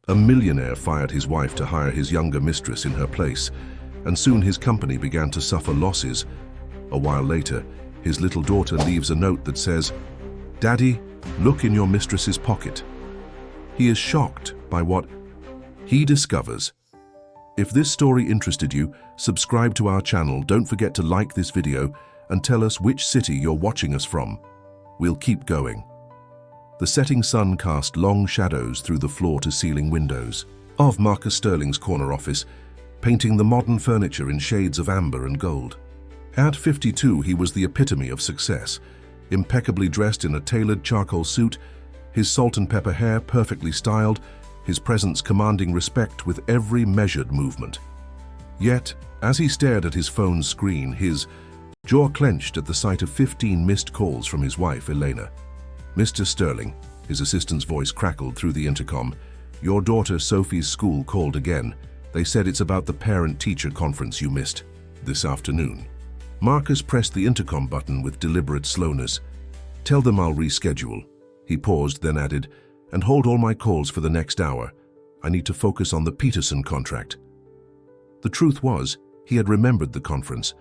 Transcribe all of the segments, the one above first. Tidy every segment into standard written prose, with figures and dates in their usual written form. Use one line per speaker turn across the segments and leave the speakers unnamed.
A millionaire fired his wife to hire his younger mistress in her place, and soon his company began to suffer losses. A while later, his little daughter leaves a note that says, "Daddy, look in your mistress's pocket." He is shocked by what he discovers. If this story interested you, subscribe to our channel. Don't forget to like this video and tell us which city you're watching us from. We'll keep going. The setting sun cast long shadows through the floor-to-ceiling windows of Marcus Sterling's corner office, painting the modern furniture in shades of amber and gold. At 52, he was the epitome of success, impeccably dressed in a tailored charcoal suit, his salt and pepper hair perfectly styled, his presence commanding respect with every measured movement. Yet, as he stared at his phone's screen, his jaw clenched at the sight of 15 missed calls from his wife, Elena. "Mr. Sterling," his assistant's voice crackled through the intercom, "your daughter Sophie's school called again. They said it's about the parent-teacher conference you missed this afternoon." Marcus pressed the intercom button with deliberate slowness. "Tell them I'll reschedule." He paused, then added, "And hold all my calls for the next hour. I need to focus on the Peterson contract." The truth was, he had remembered the conference.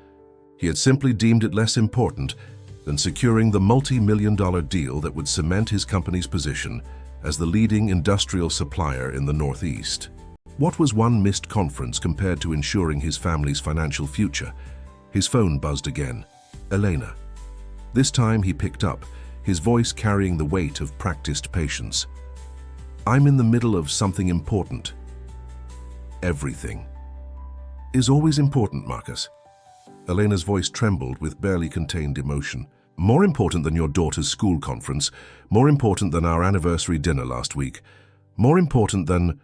He had simply deemed it less important than securing the multi-million-dollar deal that would cement his company's position as the leading industrial supplier in the Northeast. What was one missed conference compared to ensuring his family's financial future? His phone buzzed again. Elena. This time he picked up, his voice carrying the weight of practiced patience. "I'm in the middle of something important." "Everything is always important, Marcus." Elena's voice trembled with barely contained emotion. "More important than your daughter's school conference, more important than our anniversary dinner last week, more important than—"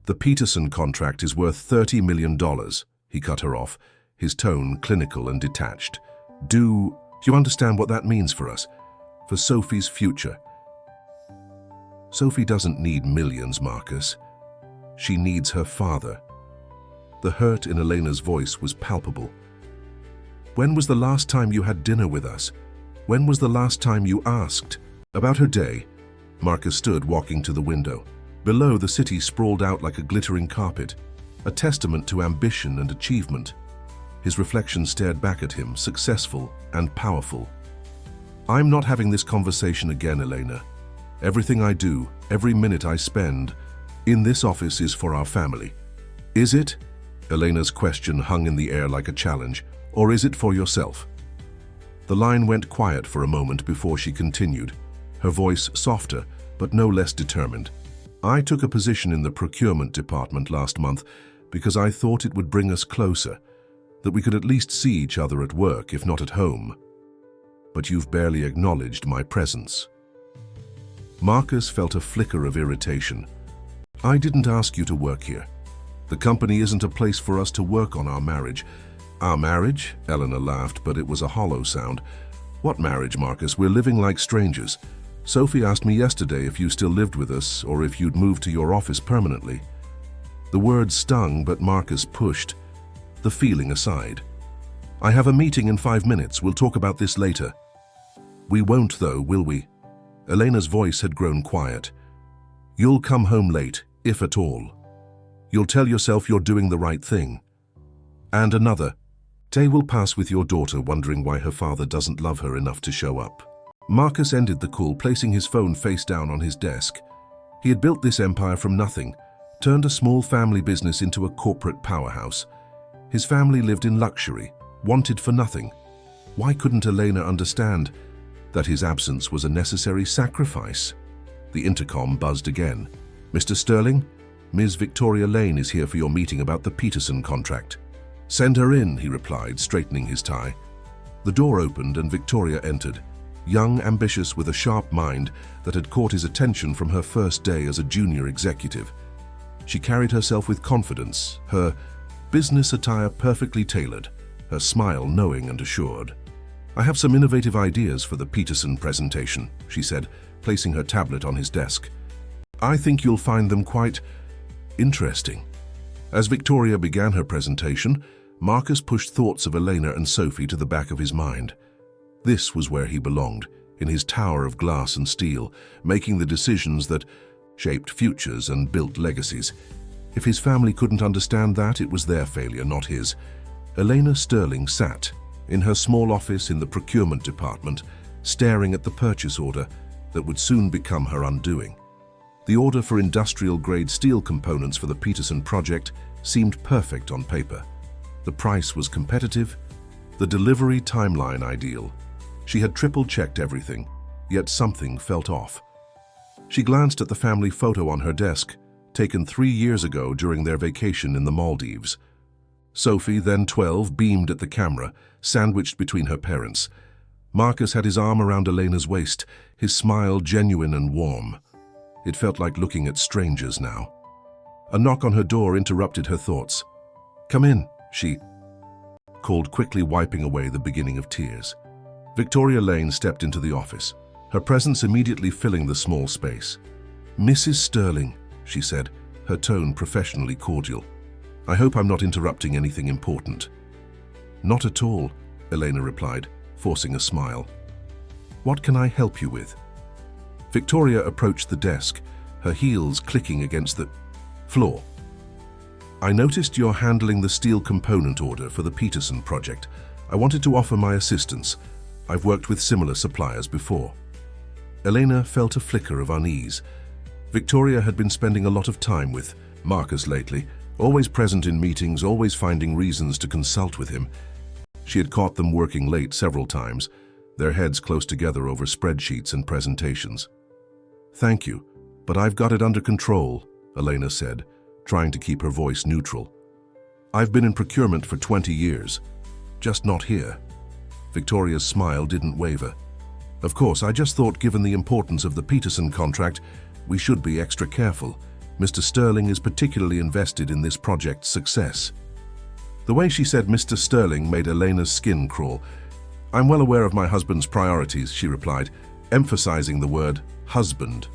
"The Peterson contract is worth $30 million, he cut her off, his tone clinical and detached. Do you understand what that means for us? For Sophie's future?" "Sophie doesn't need millions, Marcus. She needs her father." The hurt in Elena's voice was palpable. "When was the last time you had dinner with us? When was the last time you asked?" About her day, Marcus stood walking to the window. Below, the city sprawled out like a glittering carpet, a testament to ambition and achievement. His reflection stared back at him, successful and powerful. "I'm not having this conversation again, Elena. Everything I do, every minute I spend in this office is for our family." "Is it?" Elena's question hung in the air like a challenge. "Or is it for yourself?" The line went quiet for a moment before she continued, her voice softer but no less determined. "I took a position in the procurement department last month because I thought it would bring us closer, that we could at least see each other at work, if not at home. But you've barely acknowledged my presence." Marcus felt a flicker of irritation. "I didn't ask you to work here. The company isn't a place for us to work on our marriage." "Our marriage?" Elena laughed, but it was a hollow sound. "What marriage, Marcus? We're living like strangers. Sophie asked me yesterday if you still lived with us or if you'd moved to your office permanently." The words stung, but Marcus pushed the feeling aside. "I have a meeting in 5 minutes. We'll talk about this later." "We won't, though, will we?" Elena's voice had grown quiet. "You'll come home late, if at all. You'll tell yourself you're doing the right thing. And another day will pass with your daughter wondering why her father doesn't love her enough to show up." Marcus ended the call, placing his phone face down on his desk. He had built this empire from nothing, turned a small family business into a corporate powerhouse. His family lived in luxury, wanted for nothing. Why couldn't Elena understand that his absence was a necessary sacrifice? The intercom buzzed again. "Mr. Sterling, Ms. Victoria Lane is here for your meeting about the Peterson contract." "Send her in," he replied, straightening his tie. The door opened and Victoria entered, young, ambitious, with a sharp mind that had caught his attention from her first day as a junior executive. She carried herself with confidence, her business attire perfectly tailored, her smile knowing and assured. "I have some innovative ideas for the Peterson presentation," she said, placing her tablet on his desk. "I think you'll find them quite interesting." As Victoria began her presentation, Marcus pushed thoughts of Elena and Sophie to the back of his mind. This was where he belonged, in his tower of glass and steel, making the decisions that shaped futures and built legacies. If his family couldn't understand that, it was their failure, not his. Elena Sterling sat in her small office in the procurement department, staring at the purchase order that would soon become her undoing. The order for industrial-grade steel components for the Peterson project seemed perfect on paper. The price was competitive, the delivery timeline ideal. She had triple-checked everything, yet something felt off. She glanced at the family photo on her desk, taken 3 years ago during their vacation in the Maldives. Sophie, then 12, beamed at the camera, sandwiched between her parents. Marcus had his arm around Elena's waist, his smile genuine and warm. It felt like looking at strangers now. A knock on her door interrupted her thoughts. "Come in," she called, quickly wiping away the beginning of tears. Victoria Lane stepped into the office, her presence immediately filling the small space. "Mrs. Sterling," she said, her tone professionally cordial. "I hope I'm not interrupting anything important." "Not at all," Elena replied, forcing a smile. "What can I help you with?" Victoria approached the desk, her heels clicking against the floor. "I noticed you're handling the steel component order for the Peterson project. I wanted to offer my assistance. I've worked with similar suppliers before." Elena felt a flicker of unease. Victoria had been spending a lot of time with Marcus lately, always present in meetings, always finding reasons to consult with him. She had caught them working late several times, their heads close together over spreadsheets and presentations. "Thank you, but I've got it under control," Elena said, trying to keep her voice neutral. "I've been in procurement for 20 years, just not here." Victoria's smile didn't waver. "Of course, I just thought given the importance of the Peterson contract, we should be extra careful. Mr. Sterling is particularly invested in this project's success." The way she said Mr. Sterling made Elena's skin crawl. "I'm well aware of my husband's priorities," she replied, emphasizing the word husband.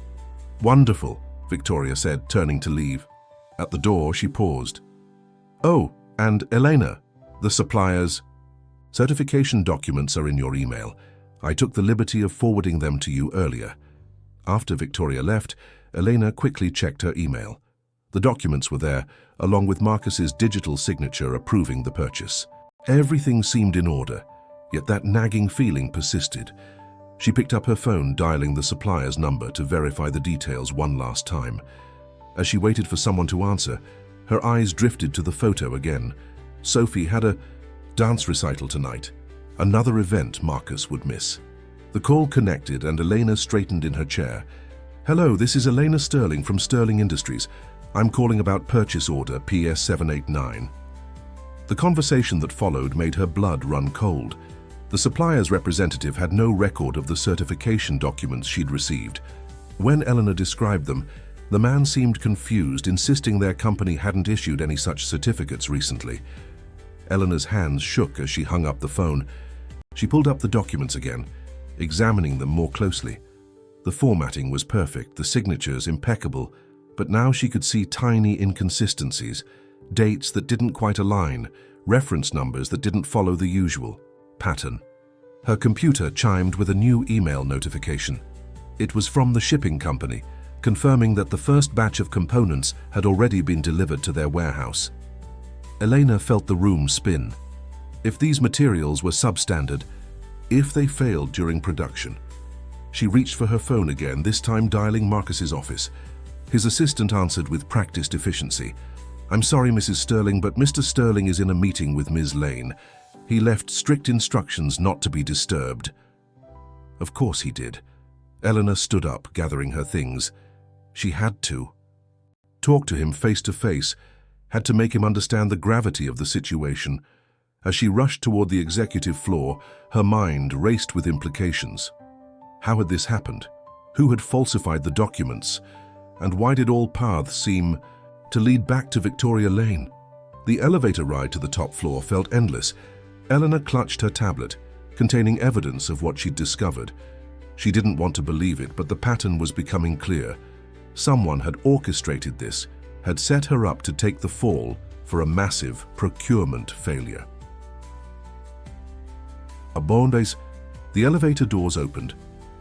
"Wonderful," Victoria said, turning to leave. At the door, she paused. "Oh, and Elena, the suppliers' certification documents are in your email. I took the liberty of forwarding them to you earlier." After Victoria left, Elena quickly checked her email. The documents were there, along with Marcus's digital signature approving the purchase. Everything seemed in order, yet that nagging feeling persisted. She picked up her phone, dialing the supplier's number to verify the details one last time. As she waited for someone to answer, her eyes drifted to the photo again. Sophie had a dance recital tonight, another event Marcus would miss. The call connected and Elena straightened in her chair. "Hello, this is Elena Sterling from Sterling Industries. I'm calling about purchase order PS789. The conversation that followed made her blood run cold. The supplier's representative had no record of the certification documents she'd received. When Eleanor described them, the man seemed confused, insisting their company hadn't issued any such certificates recently. Eleanor's hands shook as she hung up the phone. She pulled up the documents again, examining them more closely. The formatting was perfect, the signatures impeccable, but now she could see tiny inconsistencies, dates that didn't quite align, reference numbers that didn't follow the usual pattern. Her computer chimed with a new email notification. It was from the shipping company, confirming that the first batch of components had already been delivered to their warehouse. Elena felt the room spin. If these materials were substandard, if they failed during production. She reached for her phone again, this time dialing Marcus's office. His assistant answered with practiced efficiency. "I'm sorry, Mrs. Sterling, but Mr. Sterling is in a meeting with Ms. Lane. He left strict instructions not to be disturbed." Of course he did. Eleanor stood up, gathering her things. She had to. Talk to him face to face, had to make him understand the gravity of the situation. As she rushed toward the executive floor, her mind raced with implications. How had this happened? Who had falsified the documents? And why did all paths seem to lead back to Victoria Lane? The elevator ride to the top floor felt endless. Eleanor clutched her tablet, containing evidence of what she'd discovered. She didn't want to believe it, but the pattern was becoming clear. Someone had orchestrated this, had set her up to take the fall for a massive procurement failure. The elevator doors opened.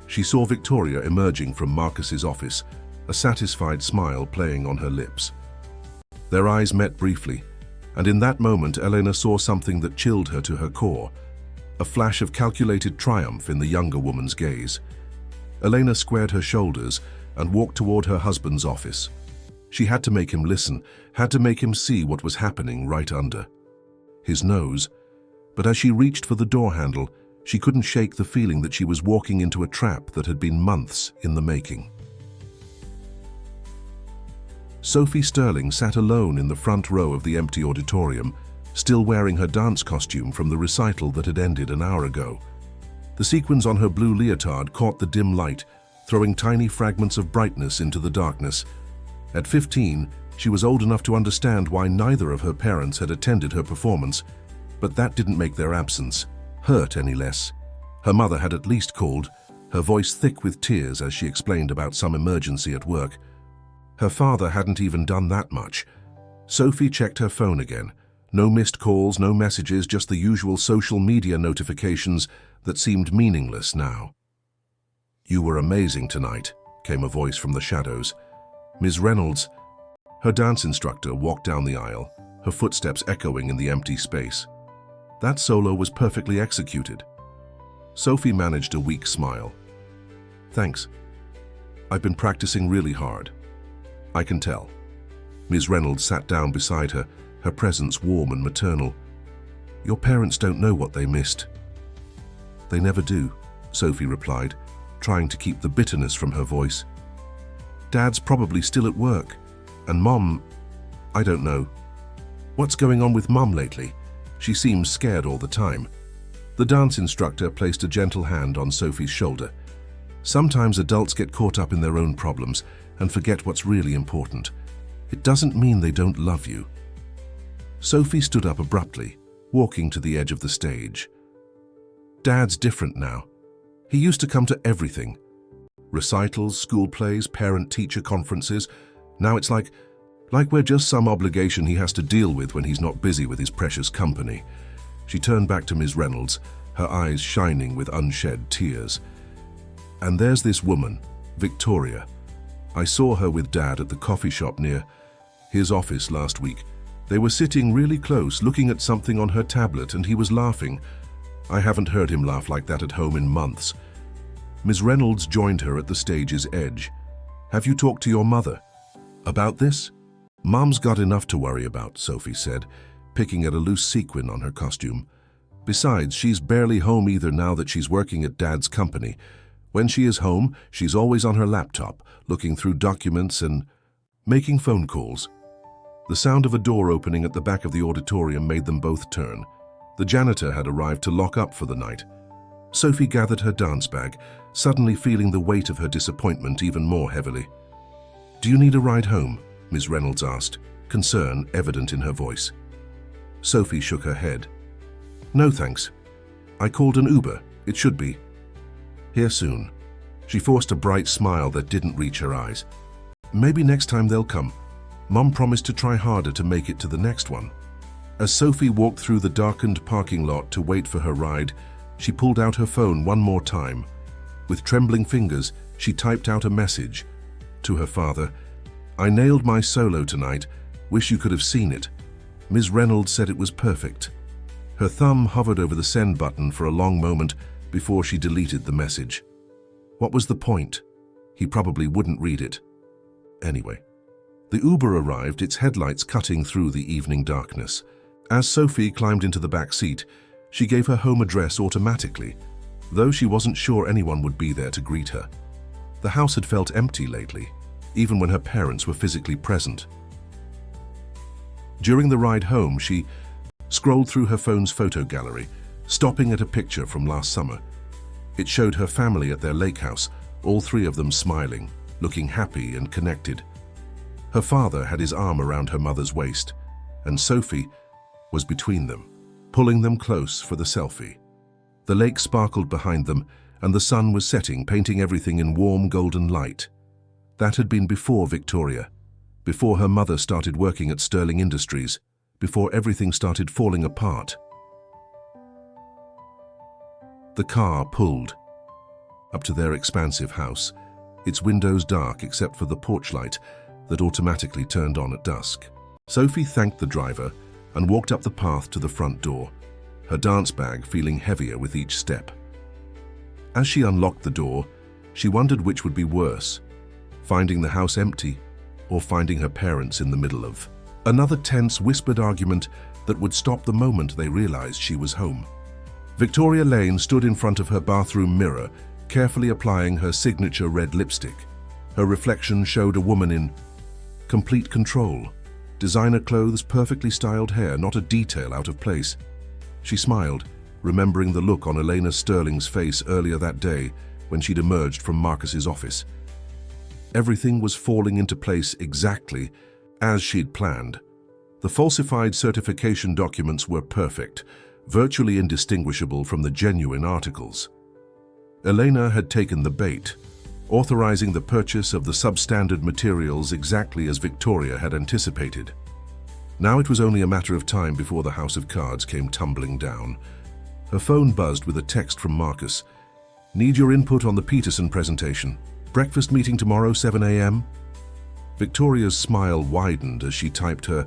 She saw Victoria emerging from Marcus's office, a satisfied smile playing on her lips. Their eyes met briefly, and in that moment Elena saw something that chilled her to her core, a flash of calculated triumph in the younger woman's gaze. Elena squared her shoulders and walked toward her husband's office. She had to make him listen, had to make him see what was happening right under his nose. But as she reached for the door handle, she couldn't shake the feeling that she was walking into a trap that had been months in the making. Sophie Sterling sat alone in the front row of the empty auditorium, still wearing her dance costume from the recital that had ended an hour ago. The sequins on her blue leotard caught the dim light, throwing tiny fragments of brightness into the darkness. At 15, she was old enough to understand why neither of her parents had attended her performance, but that didn't make their absence hurt any less. Her mother had at least called, her voice thick with tears as she explained about some emergency at work. Her father hadn't even done that much. Sophie checked her phone again. No missed calls, no messages, just the usual social media notifications that seemed meaningless now. "You were amazing tonight," came a voice from the shadows. Ms. Reynolds, her dance instructor, walked down the aisle, her footsteps echoing in the empty space. That solo was perfectly executed. Sophie managed a weak smile. "Thanks. I've been practicing really hard. I can tell." Ms. Reynolds sat down beside her, her presence warm and maternal. "Your parents don't know what they missed." "They never do," Sophie replied, trying to keep the bitterness from her voice. "Dad's probably still at work, and Mom, I don't know. What's going on with Mom lately? She seems scared all the time." The dance instructor placed a gentle hand on Sophie's shoulder. "Sometimes adults get caught up in their own problems and forget what's really important. It doesn't mean they don't love you." Sophie stood up abruptly, walking to the edge of the stage. "Dad's different now. He used to come to everything. Recitals, school plays, parent-teacher conferences. Now it's like we're just some obligation he has to deal with when he's not busy with his precious company." She turned back to Ms. Reynolds, her eyes shining with unshed tears. "And there's this woman, Victoria. I saw her with Dad at the coffee shop near his office last week. They were sitting really close, looking at something on her tablet, and he was laughing. I haven't heard him laugh like that at home in months." Ms. Reynolds joined her at the stage's edge. "Have you talked to your mother about this?" "Mom's got enough to worry about," Sophie said, picking at a loose sequin on her costume. "Besides, she's barely home either now that she's working at Dad's company. When she is home, she's always on her laptop, looking through documents and making phone calls." The sound of a door opening at the back of the auditorium made them both turn. The janitor had arrived to lock up for the night. Sophie gathered her dance bag, suddenly feeling the weight of her disappointment even more heavily. "Do you need a ride home?" Ms. Reynolds asked, concern evident in her voice. Sophie shook her head. "No thanks. I called an Uber. It should be here soon." She forced a bright smile that didn't reach her eyes. "Maybe next time they'll come. Mom promised to try harder to make it to the next one." As Sophie walked through the darkened parking lot to wait for her ride, she pulled out her phone one more time. With trembling fingers, she typed out a message to her father. "I nailed my solo tonight. Wish you could have seen it." Ms. Reynolds said it was perfect. Her thumb hovered over the send button for a long moment before she deleted the message. What was the point? He probably wouldn't read it. Anyway. The Uber arrived, its headlights cutting through the evening darkness. As Sophie climbed into the back seat, she gave her home address automatically, though she wasn't sure anyone would be there to greet her. The house had felt empty lately, even when her parents were physically present. During the ride home, she scrolled through her phone's photo gallery, stopping at a picture from last summer. It showed her family at their lake house, all three of them smiling, looking happy and connected. Her father had his arm around her mother's waist, and Sophie was between them, pulling them close for the selfie. The lake sparkled behind them, and the sun was setting, painting everything in warm golden light. That had been before Victoria, before her mother started working at Sterling Industries, before everything started falling apart. The car pulled up to their expansive house. its windows dark except for the porch light that automatically turned on at dusk. Sophie thanked the driver and walked up the path to the front door, her dance bag feeling heavier with each step. As she unlocked the door, she wondered which would be worse, finding the house empty or finding her parents in the middle of another tense, whispered argument that would stop the moment they realized she was home. Victoria Lane stood in front of her bathroom mirror, carefully applying her signature red lipstick. Her reflection showed a woman in complete control. Designer clothes, perfectly styled hair, not a detail out of place. She smiled, remembering the look on Elena Sterling's face earlier that day when she'd emerged from Marcus's office. Everything was falling into place exactly as she'd planned. The falsified certification documents were perfect, virtually indistinguishable from the genuine articles. Elena had taken the bait, authorizing the purchase of the substandard materials exactly as Victoria had anticipated. Now it was only a matter of time before the house of cards came tumbling down. Her phone buzzed with a text from Marcus. "Need your input on the Peterson presentation. Breakfast meeting tomorrow, 7 a.m. Victoria's smile widened as she typed her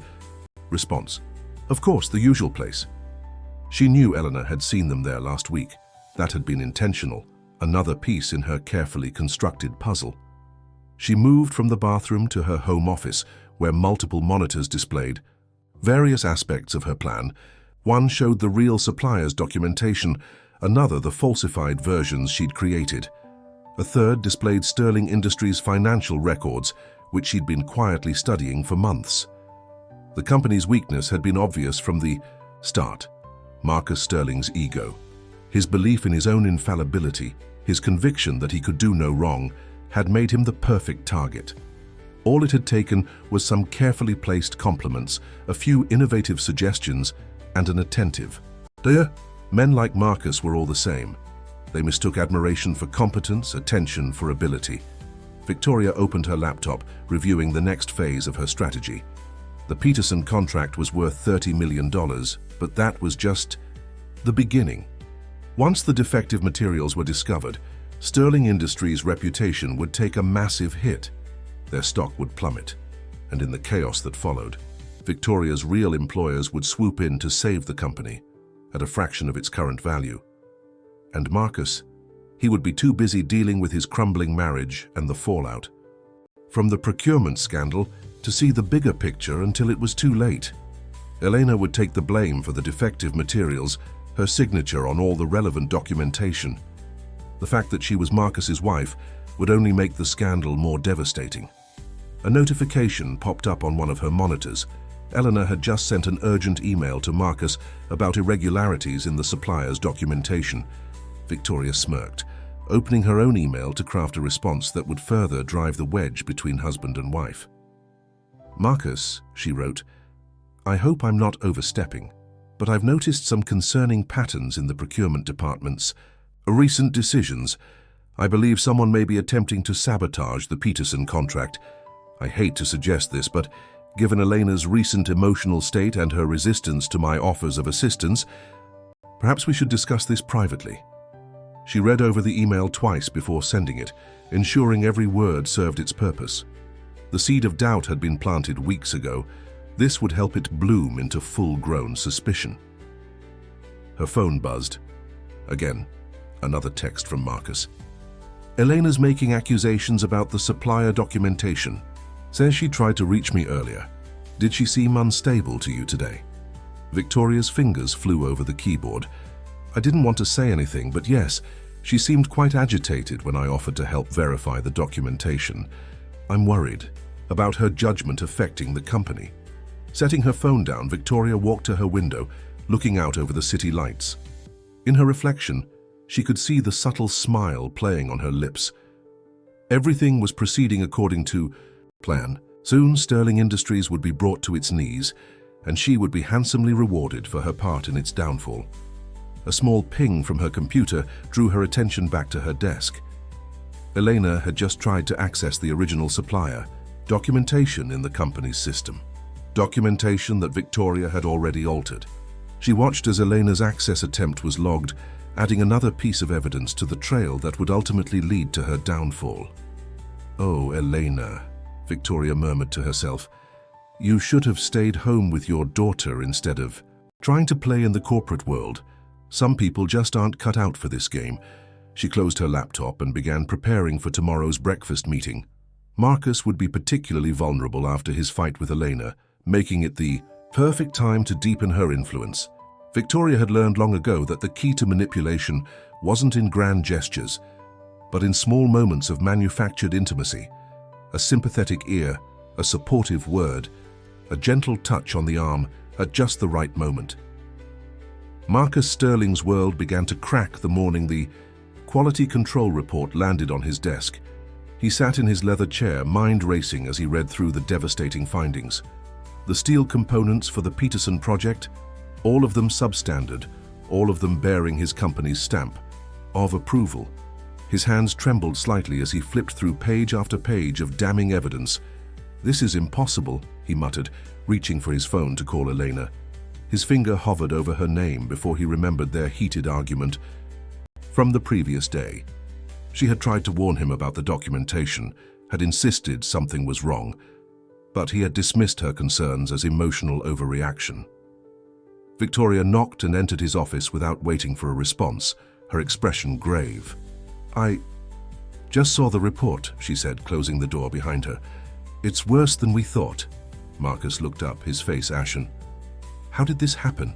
response. Of course, the usual place. She knew Eleanor had seen them there last week. That had been intentional, another piece in her carefully constructed puzzle. She moved from the bathroom to her home office, where multiple monitors displayed various aspects of her plan. One showed the real supplier's documentation, another the falsified versions she'd created. A third displayed Sterling Industries' financial records, which she'd been quietly studying for months. The company's weakness had been obvious from the start. Marcus Sterling's ego. His belief in his own infallibility, his conviction that he could do no wrong, had made him the perfect target. All it had taken was some carefully placed compliments, a few innovative suggestions, and an attentive "dear." Men like Marcus were all the same. They mistook admiration for competence, attention for ability. Victoria opened her laptop, reviewing the next phase of her strategy. The Peterson contract was worth $30 million, but that was just the beginning. Once the defective materials were discovered, Sterling Industries' reputation would take a massive hit. Their stock would plummet, and in the chaos that followed, Victoria's real employers would swoop in to save the company at a fraction of its current value. And Marcus, he would be too busy dealing with his crumbling marriage and the fallout from the procurement scandal to see the bigger picture until it was too late. Elena would take the blame for the defective materials, her signature on all the relevant documentation. The fact that she was Marcus's wife would only make the scandal more devastating. A notification popped up on one of her monitors. Eleanor had just sent an urgent email to Marcus about irregularities in the supplier's documentation. Victoria smirked, opening her own email to craft a response that would further drive the wedge between husband and wife. "Marcus," she wrote, "I hope I'm not overstepping, but I've noticed some concerning patterns in the procurement department's recent decisions. I believe someone may be attempting to sabotage the Peterson contract. I hate to suggest this, but given Elena's recent emotional state and her resistance to my offers of assistance, perhaps we should discuss this privately." She read over the email twice before sending it, ensuring every word served its purpose. The seed of doubt had been planted weeks ago. This would help it bloom into full-grown suspicion. Her phone buzzed. Again, another text from Marcus. "Elena's making accusations about the supplier documentation. Says she tried to reach me earlier. Did she seem unstable to you today?" Victoria's fingers flew over the keyboard. "I didn't want to say anything, but yes, she seemed quite agitated when I offered to help verify the documentation. I'm worried about her judgment affecting the company." Setting her phone down, Victoria walked to her window, looking out over the city lights. In her reflection, she could see the subtle smile playing on her lips. Everything was proceeding according to plan. Soon Sterling Industries would be brought to its knees, and she would be handsomely rewarded for her part in its downfall. A small ping from her computer drew her attention back to her desk. Elena had just tried to access the original supplier, documentation in the company's system. Documentation that Victoria had already altered. She watched as Elena's access attempt was logged, adding another piece of evidence to the trail that would ultimately lead to her downfall. "Oh, Elena," Victoria murmured to herself. "You should have stayed home with your daughter instead of trying to play in the corporate world. Some people just aren't cut out for this game." She closed her laptop and began preparing for tomorrow's breakfast meeting. Marcus would be particularly vulnerable after his fight with Elena, making it the perfect time to deepen her influence. Victoria had learned long ago that the key to manipulation wasn't in grand gestures, but in small moments of manufactured intimacy. A sympathetic ear, a supportive word, a gentle touch on the arm at just the right moment. Marcus Sterling's world began to crack the morning the quality control report landed on his desk. He sat in his leather chair, mind racing as he read through the devastating findings. The steel components for the Peterson project, all of them substandard, all of them bearing his company's stamp of approval. His hands trembled slightly as he flipped through page after page of damning evidence. "This is impossible," he muttered, reaching for his phone to call Elena. His finger hovered over her name before he remembered their heated argument from the previous day. She had tried to warn him about the documentation, had insisted something was wrong, but he had dismissed her concerns as emotional overreaction. Victoria knocked and entered his office without waiting for a response, her expression grave. "I just saw the report," she said, closing the door behind her. "It's worse than we thought." Marcus looked up, his face ashen. "How did this happen?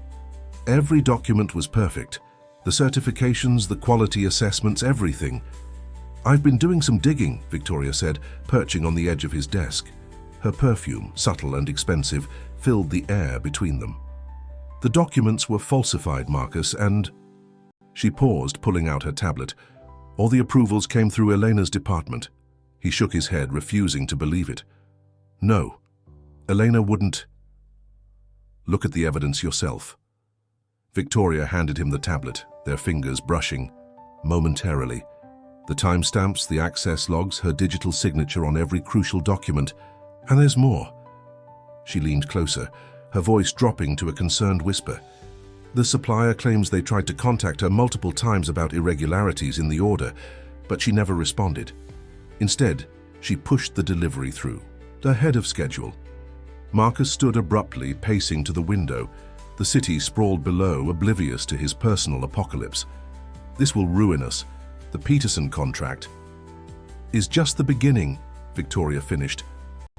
Every document was perfect. The certifications, the quality assessments, everything." "I've been doing some digging," Victoria said, perching on the edge of his desk. Her perfume, subtle and expensive, filled the air between them. "The documents were falsified, Marcus, and—" She paused, pulling out her tablet. "All the approvals came through Elena's department." He shook his head, refusing to believe it. "No, Elena wouldn't." "Look at the evidence yourself." Victoria handed him the tablet, their fingers brushing momentarily. The timestamps, the access logs, her digital signature on every crucial document. "And there's more." She leaned closer, her voice dropping to a concerned whisper. "The supplier claims they tried to contact her multiple times about irregularities in the order, but she never responded. Instead, she pushed the delivery through, ahead of schedule." Marcus stood abruptly, pacing to the window. The city sprawled below, oblivious to his personal apocalypse. "This will ruin us. The Peterson contract is just the beginning," Victoria finished.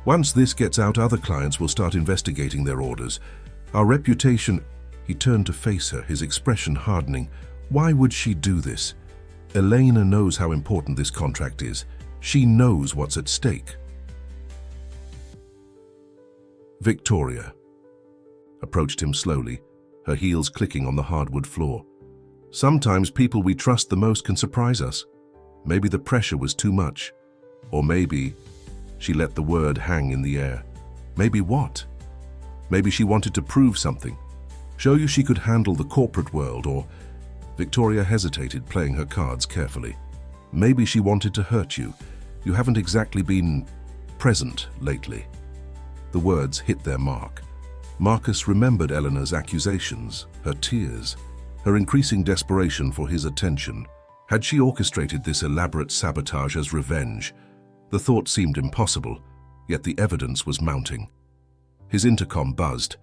"Once this gets out, other clients will start investigating their orders. Our reputation—" He turned to face her, his expression hardening. Why would she do this? Elena knows how important this contract is. She knows what's at stake. Victoria approached him slowly, her heels clicking on the hardwood floor. "Sometimes people we trust the most can surprise us. Maybe the pressure was too much. Or maybe—" She let the word hang in the air. "Maybe what? Maybe she wanted to prove something. Show you she could handle the corporate world, or—" Victoria hesitated, playing her cards carefully. "Maybe she wanted to hurt you. You haven't exactly been present lately." The words hit their mark. Marcus remembered Eleanor's accusations, her tears, her increasing desperation for his attention. Had she orchestrated this elaborate sabotage as revenge? The thought seemed impossible, yet the evidence was mounting. His intercom buzzed.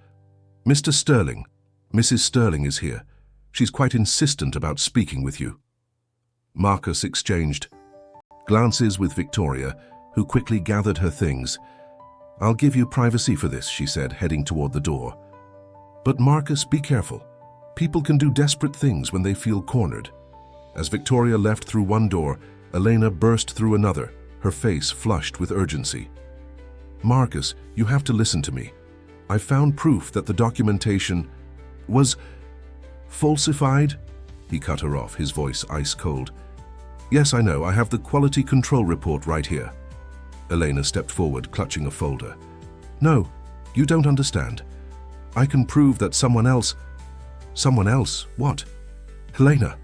"Mr. Sterling, Mrs. Sterling is here. She's quite insistent about speaking with you." Marcus exchanged glances with Victoria, who quickly gathered her things. "I'll give you privacy for this," she said, heading toward the door. "But Marcus, be careful. People can do desperate things when they feel cornered." As Victoria left through one door, Elena burst through another, her face flushed with urgency. "Marcus, you have to listen to me. I found proof that the documentation was falsified." He cut her off, his voice ice cold. "Yes, I know. I have the quality control report right here." Elena stepped forward, clutching a folder. "No, you don't understand. I can prove that someone else—" "Someone else? What?" "Elena,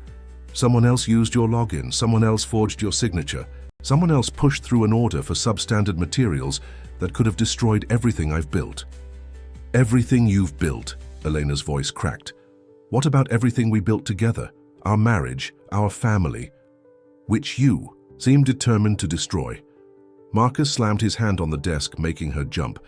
someone else used your login, someone else forged your signature, someone else pushed through an order for substandard materials that could have destroyed everything I've built." "Everything you've built," Elena's voice cracked. "What about everything we built together? Our marriage, our family, which you seem determined to destroy?" Marcus slammed his hand on the desk, making her jump.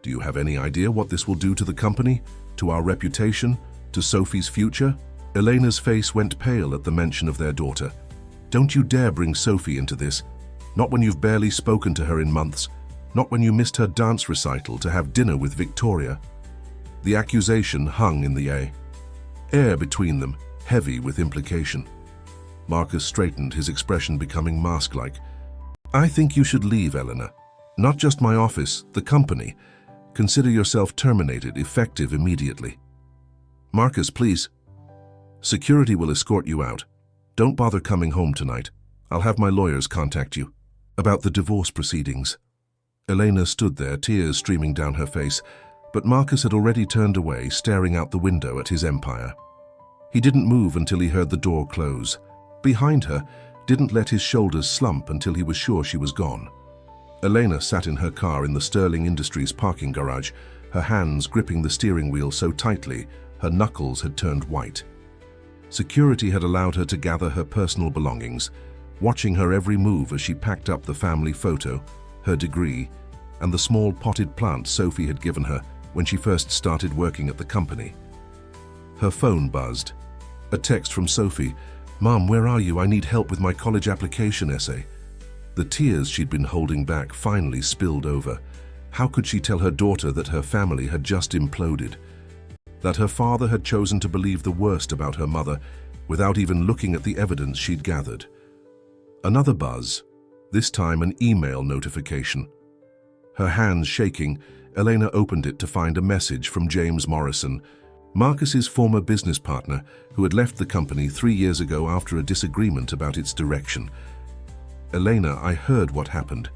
Do you have any idea what this will do to the company, to our reputation, to Sophie's future? Elena's face went pale at the mention of their daughter. Don't you dare bring Sophie into this. Not when you've barely spoken to her in months. Not when you missed her dance recital to have dinner with Victoria. The accusation hung in the air between them, heavy with implication. Marcus straightened, his expression becoming mask-like. I think you should leave, Eleanor. Not just my office, the company. Consider yourself terminated, effective immediately. Marcus, please. Security will escort you out. Don't bother coming home tonight. I'll have my lawyers contact you. About the divorce proceedings. Elena stood there, tears streaming down her face, but Marcus had already turned away, staring out the window at his empire. He didn't move until he heard the door close. Behind her, didn't let his shoulders slump until he was sure she was gone. Elena sat in her car in the Sterling Industries parking garage, her hands gripping the steering wheel so tightly, her knuckles had turned white. Security had allowed her to gather her personal belongings, watching her every move as she packed up the family photo, her degree, and the small potted plant Sophie had given her when she first started working at the company. Her phone buzzed. A text from Sophie. Mom, where are you? I need help with my college application essay. The tears she'd been holding back finally spilled over. How could she tell her daughter that her family had just imploded? That her father had chosen to believe the worst about her mother without even looking at the evidence she'd gathered? Another buzz, this time an email notification. Her hands shaking, Elena opened it to find a message from James Morrison, Marcus's former business partner who had left the company 3 years ago after a disagreement about its direction. Elena, I heard what happened.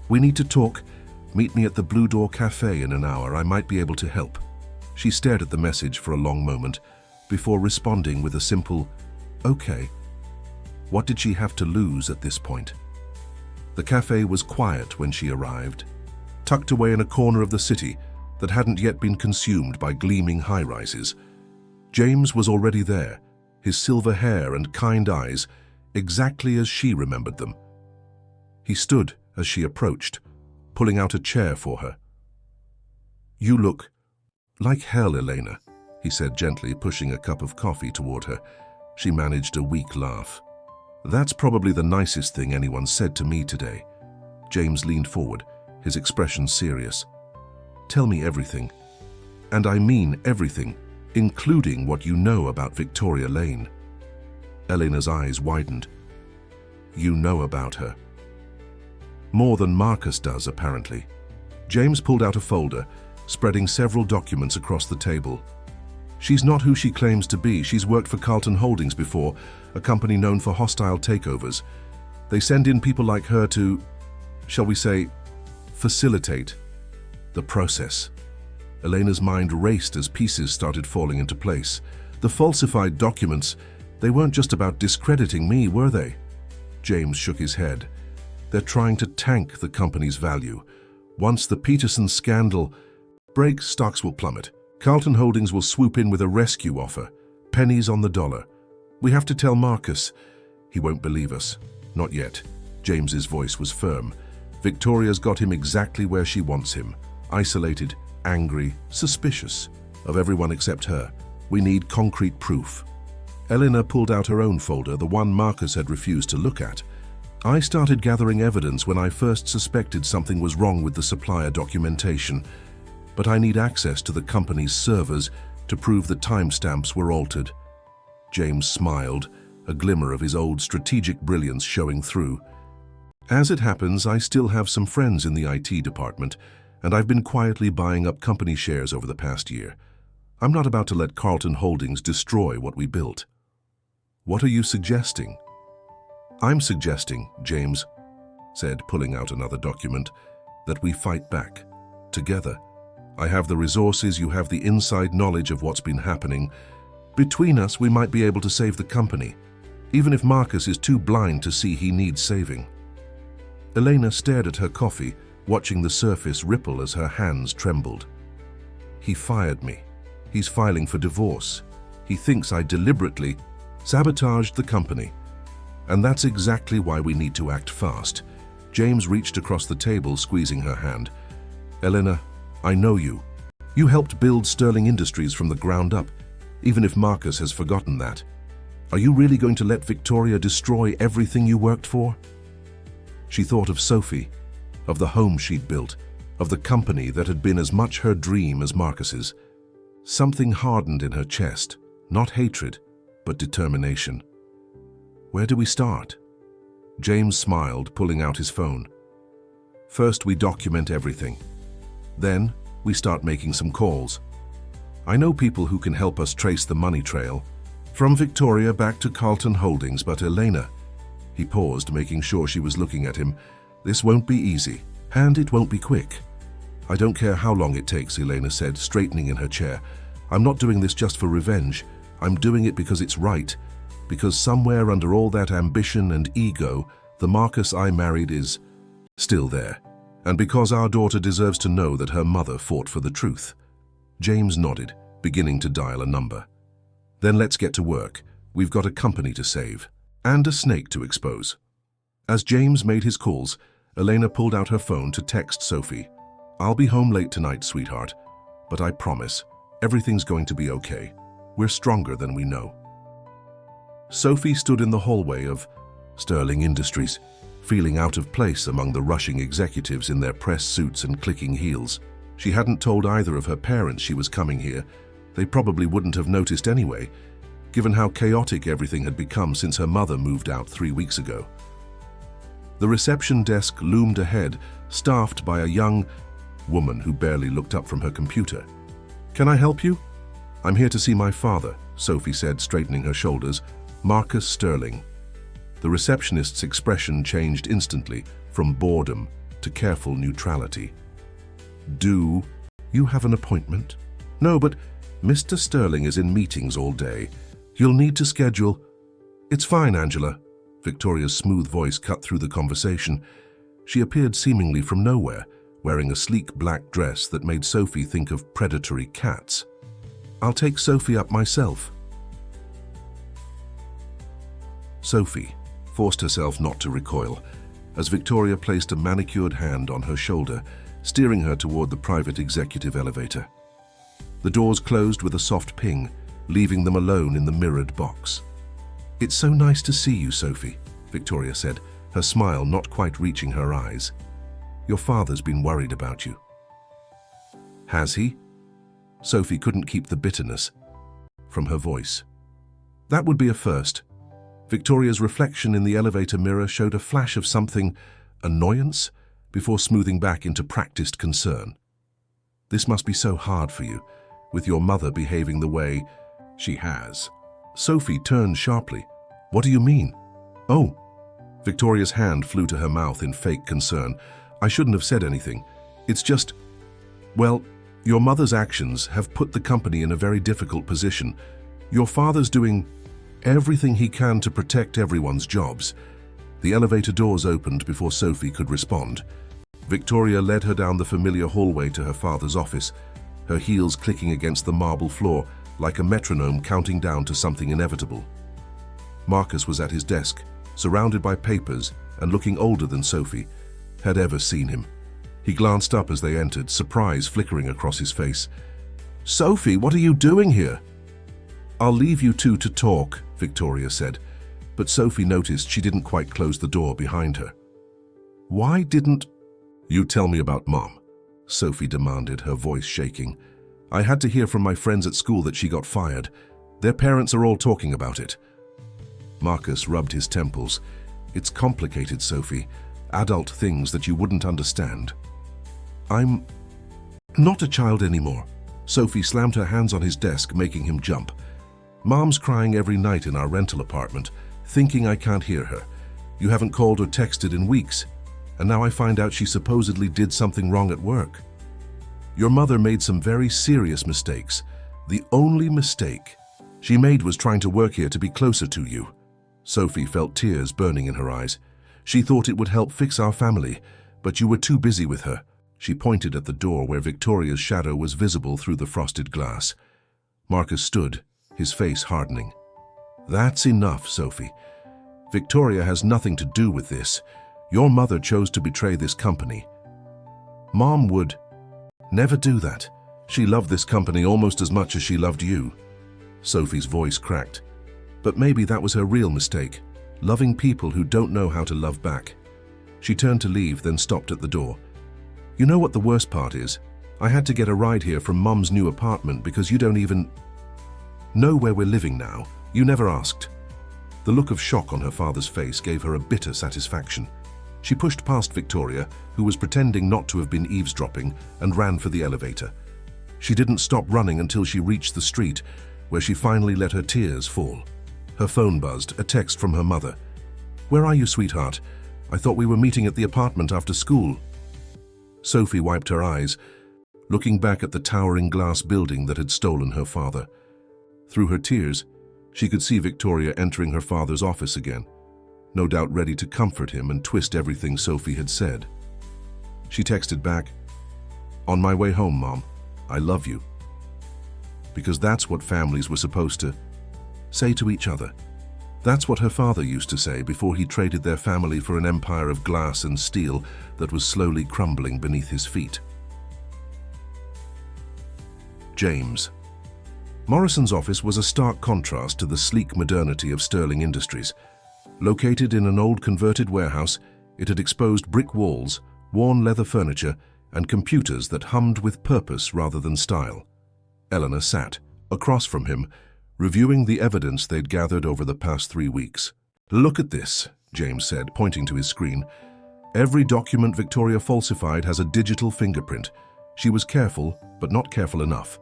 We need to talk. Meet me at the Blue Door Cafe in an hour. I might be able to help. She stared at the message for a long moment before responding with a simple, okay. What did she have to lose at this point? The cafe was quiet when she arrived, tucked away in a corner of the city that hadn't yet been consumed by gleaming high-rises. James was already there, his silver hair and kind eyes, exactly as she remembered them. He stood as she approached, pulling out a chair for her. You look like hell, Elena, he said gently, pushing a cup of coffee toward her. She managed a weak laugh. That's probably the nicest thing anyone said to me today. James leaned forward, his expression serious. Tell me everything. And I mean everything, including what you know about Victoria Lane. Elena's eyes widened. You know about her. More than Marcus does, apparently. James pulled out a folder, spreading several documents across the table. She's not who she claims to be. She's worked for Carlton Holdings before, a company known for hostile takeovers. They send in people like her to, shall we say, facilitate the process. Elena's mind raced as pieces started falling into place. The falsified documents, they weren't just about discrediting me, were they? James shook his head. They're trying to tank the company's value. Once the Peterson scandal breaks, stocks will plummet. Carlton Holdings will swoop in with a rescue offer. Pennies on the dollar. We have to tell Marcus. He won't believe us. Not yet. James's voice was firm. Victoria's got him exactly where she wants him. Isolated, angry, suspicious of everyone except her. We need concrete proof. Eleanor pulled out her own folder, the one Marcus had refused to look at. I started gathering evidence when I first suspected something was wrong with the supplier documentation, but I need access to the company's servers to prove the timestamps were altered. James smiled, a glimmer of his old strategic brilliance showing through. As it happens, I still have some friends in the IT department, and I've been quietly buying up company shares over the past year. I'm not about to let Carlton Holdings destroy what we built. What are you suggesting? I'm suggesting, James said, pulling out another document, that we fight back, together. I have the resources, you have the inside knowledge of what's been happening. Between us, we might be able to save the company, even if Marcus is too blind to see he needs saving. Elena stared at her coffee, watching the surface ripple as her hands trembled. He fired me. He's filing for divorce. He thinks I deliberately sabotaged the company. And that's exactly why we need to act fast. James reached across the table, squeezing her hand. Elena, I know you. You helped build Sterling Industries from the ground up, even if Marcus has forgotten that. Are you really going to let Victoria destroy everything you worked for? She thought of Sophie, of the home she'd built, of the company that had been as much her dream as Marcus's. Something hardened in her chest, not hatred, but determination. Where do we start? James smiled, pulling out his phone. First, we document everything. Then, we start making some calls. I know people who can help us trace the money trail, from Victoria back to Carlton Holdings, but Elena... He paused, making sure she was looking at him. This won't be easy, and it won't be quick. I don't care how long it takes, Elena said, straightening in her chair. I'm not doing this just for revenge. I'm doing it because it's right. Because somewhere under all that ambition and ego, the Marcus I married is still there. And because our daughter deserves to know that her mother fought for the truth. James nodded, beginning to dial a number. Then let's get to work. We've got a company to save. And a snake to expose. As James made his calls, Elena pulled out her phone to text Sophie. I'll be home late tonight, sweetheart, but I promise, everything's going to be okay. We're stronger than we know. Sophie stood in the hallway of Sterling Industries, feeling out of place among the rushing executives in their press suits and clicking heels. She hadn't told either of her parents she was coming here. They probably wouldn't have noticed anyway, given how chaotic everything had become since her mother moved out 3 weeks ago. The reception desk loomed ahead, staffed by a young woman who barely looked up from her computer. Can I help you? I'm here to see my father, Sophie said, straightening her shoulders. Marcus Sterling. The receptionist's expression changed instantly, from boredom to careful neutrality. Do you have an appointment? No, but Mr. Sterling is in meetings all day. You'll need to schedule... It's fine, Angela. Victoria's smooth voice cut through the conversation. She appeared seemingly from nowhere, wearing a sleek black dress that made Sophie think of predatory cats. I'll take Sophie up myself. Sophie forced herself not to recoil, as Victoria placed a manicured hand on her shoulder, steering her toward the private executive elevator. The doors closed with a soft ping, leaving them alone in the mirrored box. It's so nice to see you, Sophie, Victoria said, her smile not quite reaching her eyes. Your father's been worried about you. Has he? Sophie couldn't keep the bitterness from her voice. That would be a first. Victoria's reflection in the elevator mirror showed a flash of something, annoyance, before smoothing back into practiced concern. This must be so hard for you, with your mother behaving the way she has. Sophie turned sharply. What do you mean? Oh. Victoria's hand flew to her mouth in fake concern. I shouldn't have said anything. It's just... Well, your mother's actions have put the company in a very difficult position. Your father's doing everything he can to protect everyone's jobs. The elevator doors opened before Sophie could respond. Victoria led her down the familiar hallway to her father's office, her heels clicking against the marble floor like a metronome counting down to something inevitable. Marcus was at his desk, surrounded by papers and looking older than Sophie had ever seen him. He glanced up as they entered, surprise flickering across his face. Sophie, what are you doing here? I'll leave you two to talk, Victoria said, but Sophie noticed she didn't quite close the door behind her. Why didn't you tell me about Mom? Sophie demanded, her voice shaking. I had to hear from my friends at school that she got fired. Their parents are all talking about it. Marcus rubbed his temples. It's complicated, Sophie. Adult things that you wouldn't understand. I'm not a child anymore. Sophie slammed her hands on his desk, making him jump. Mom's crying every night in our rental apartment, thinking I can't hear her. You haven't called or texted in weeks, and now I find out she supposedly did something wrong at work. Your mother made some very serious mistakes. The only mistake she made was trying to work here to be closer to you. Sophie felt tears burning in her eyes. She thought it would help fix our family, but you were too busy with her. She pointed at the door where Victoria's shadow was visible through the frosted glass. Marcus stood, his face hardening. That's enough, Sophie. Victoria has nothing to do with this. Your mother chose to betray this company. Mom would never do that. She loved this company almost as much as she loved you. Sophie's voice cracked. But maybe that was her real mistake, loving people who don't know how to love back. She turned to leave, then stopped at the door. You know what the worst part is? I had to get a ride here from Mum's new apartment because you don't even know where we're living now. You never asked. The look of shock on her father's face gave her a bitter satisfaction. She pushed past Victoria, who was pretending not to have been eavesdropping, and ran for the elevator. She didn't stop running until she reached the street, where she finally let her tears fall. Her phone buzzed, a text from her mother. "Where are you, sweetheart? I thought we were meeting at the apartment after school." Sophie wiped her eyes, looking back at the towering glass building that had stolen her father. Through her tears, she could see Victoria entering her father's office again, no doubt ready to comfort him and twist everything Sophie had said. She texted back, "On my way home, Mom, I love you." Because that's what families were supposed to say to each other. That's what her father used to say before he traded their family for an empire of glass and steel that was slowly crumbling beneath his feet. James. Morrison's office was a stark contrast to the sleek modernity of Sterling Industries. Located in an old converted warehouse, it had exposed brick walls, worn leather furniture, and computers that hummed with purpose rather than style. Eleanor sat, across from him, reviewing the evidence they'd gathered over the past 3 weeks. "Look at this," James said, pointing to his screen. "Every document Victoria falsified has a digital fingerprint. She was careful, but not careful enough.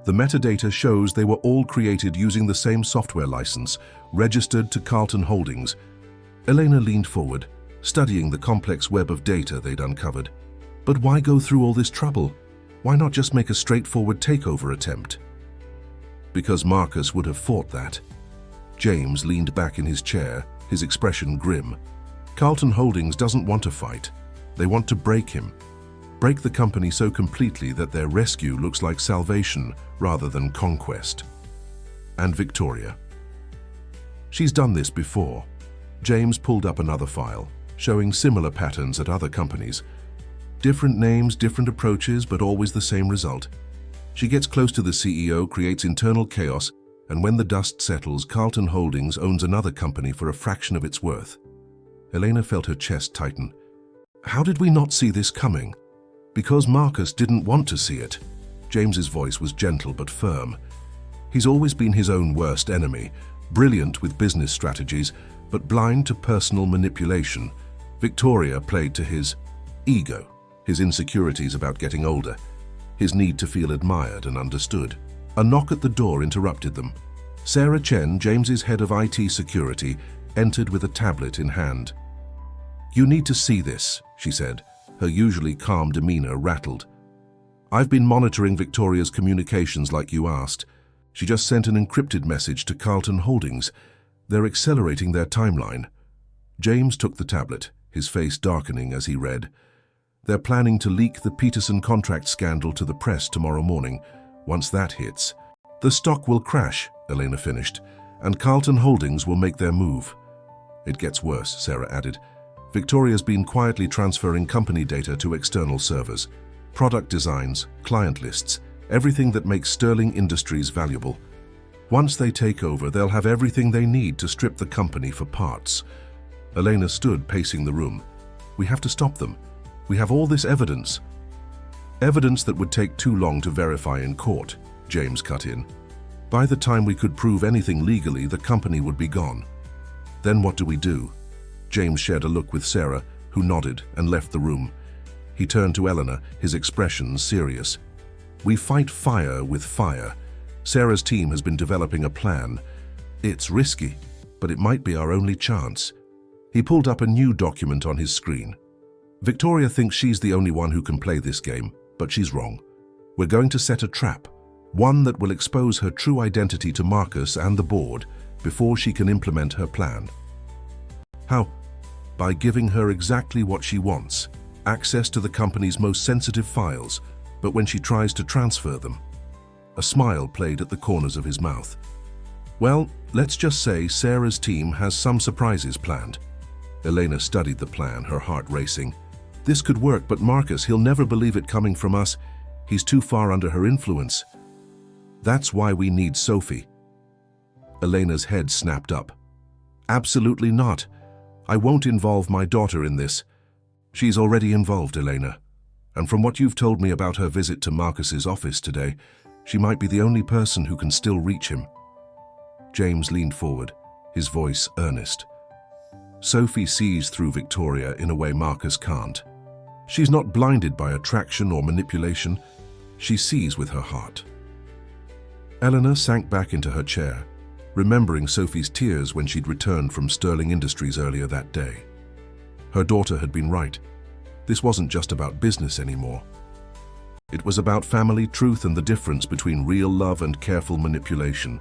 The metadata shows they were all created using the same software license, registered to Carlton Holdings." Elena leaned forward, studying the complex web of data they'd uncovered. "But why go through all this trouble? Why not just make a straightforward takeover attempt?" "Because Marcus would have fought that." James leaned back in his chair, his expression grim. "Carlton Holdings doesn't want to fight. They want to break him. Break the company so completely that their rescue looks like salvation rather than conquest." "And Victoria? She's done this before." James pulled up another file, showing similar patterns at other companies. Different names, different approaches, but always the same result. She gets close to the CEO, creates internal chaos, and when the dust settles, Carlton Holdings owns another company for a fraction of its worth. Elena felt her chest tighten. "How did we not see this coming?" "Because Marcus didn't want to see it." James's voice was gentle but firm. "He's always been his own worst enemy, brilliant with business strategies, but blind to personal manipulation. Victoria played to his ego, his insecurities about getting older, his need to feel admired and understood." A knock at the door interrupted them. Sarah Chen, James's head of IT security, entered with a tablet in hand. "You need to see this," she said, her usually calm demeanor rattled. "I've been monitoring Victoria's communications like you asked. She just sent an encrypted message to Carlton Holdings. They're accelerating their timeline." James took the tablet, his face darkening as he read. "They're planning to leak the Peterson contract scandal to the press tomorrow morning. Once that hits, the stock will crash," Elena finished, "and Carlton Holdings will make their move." "It gets worse," Sarah added. "Victoria's been quietly transferring company data to external servers. Product designs, client lists, everything that makes Sterling Industries valuable. Once they take over, they'll have everything they need to strip the company for parts." Elena stood pacing the room. "We have to stop them. We have all this evidence." "Evidence that would take too long to verify in court," James cut in. "By the time we could prove anything legally, the company would be gone." "Then what do we do?" James shared a look with Sarah, who nodded and left the room. He turned to Eleanor, his expression serious. "We fight fire with fire. Sarah's team has been developing a plan. It's risky, but it might be our only chance." He pulled up a new document on his screen. "Victoria thinks she's the only one who can play this game, but she's wrong. We're going to set a trap, one that will expose her true identity to Marcus and the board before she can implement her plan." "How?" "By giving her exactly what she wants, access to the company's most sensitive files, but when she tries to transfer them." A smile played at the corners of his mouth. "Well, let's just say Sarah's team has some surprises planned." Elena studied the plan, her heart racing. This could work, but Marcus, he'll never believe it coming from us. He's too far under her influence. That's why we need Sophie. Elena's head snapped up. Absolutely not. I won't involve my daughter in this. She's already involved, Elena. And from what you've told me about her visit to Marcus's office today, she might be the only person who can still reach him. James leaned forward, his voice earnest. Sophie sees through Victoria in a way Marcus can't. She's not blinded by attraction or manipulation. She sees with her heart. Eleanor sank back into her chair, remembering Sophie's tears when she'd returned from Sterling Industries earlier that day. Her daughter had been right. This wasn't just about business anymore. It was about family, truth, and the difference between real love and careful manipulation.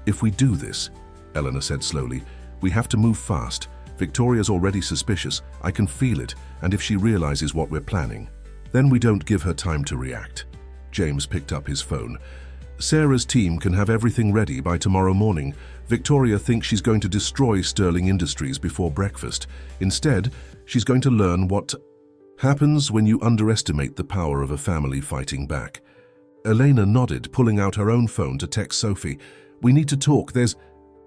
If we do this, Eleanor said slowly, we have to move fast. Victoria's already suspicious. I can feel it, and if she realizes what we're planning, then we don't give her time to react. James picked up his phone. Sarah's team can have everything ready by tomorrow morning. Victoria thinks she's going to destroy Sterling Industries before breakfast. Instead, she's going to learn what happens when you underestimate the power of a family fighting back. Elena nodded, pulling out her own phone to text Sophie. We need to talk. There's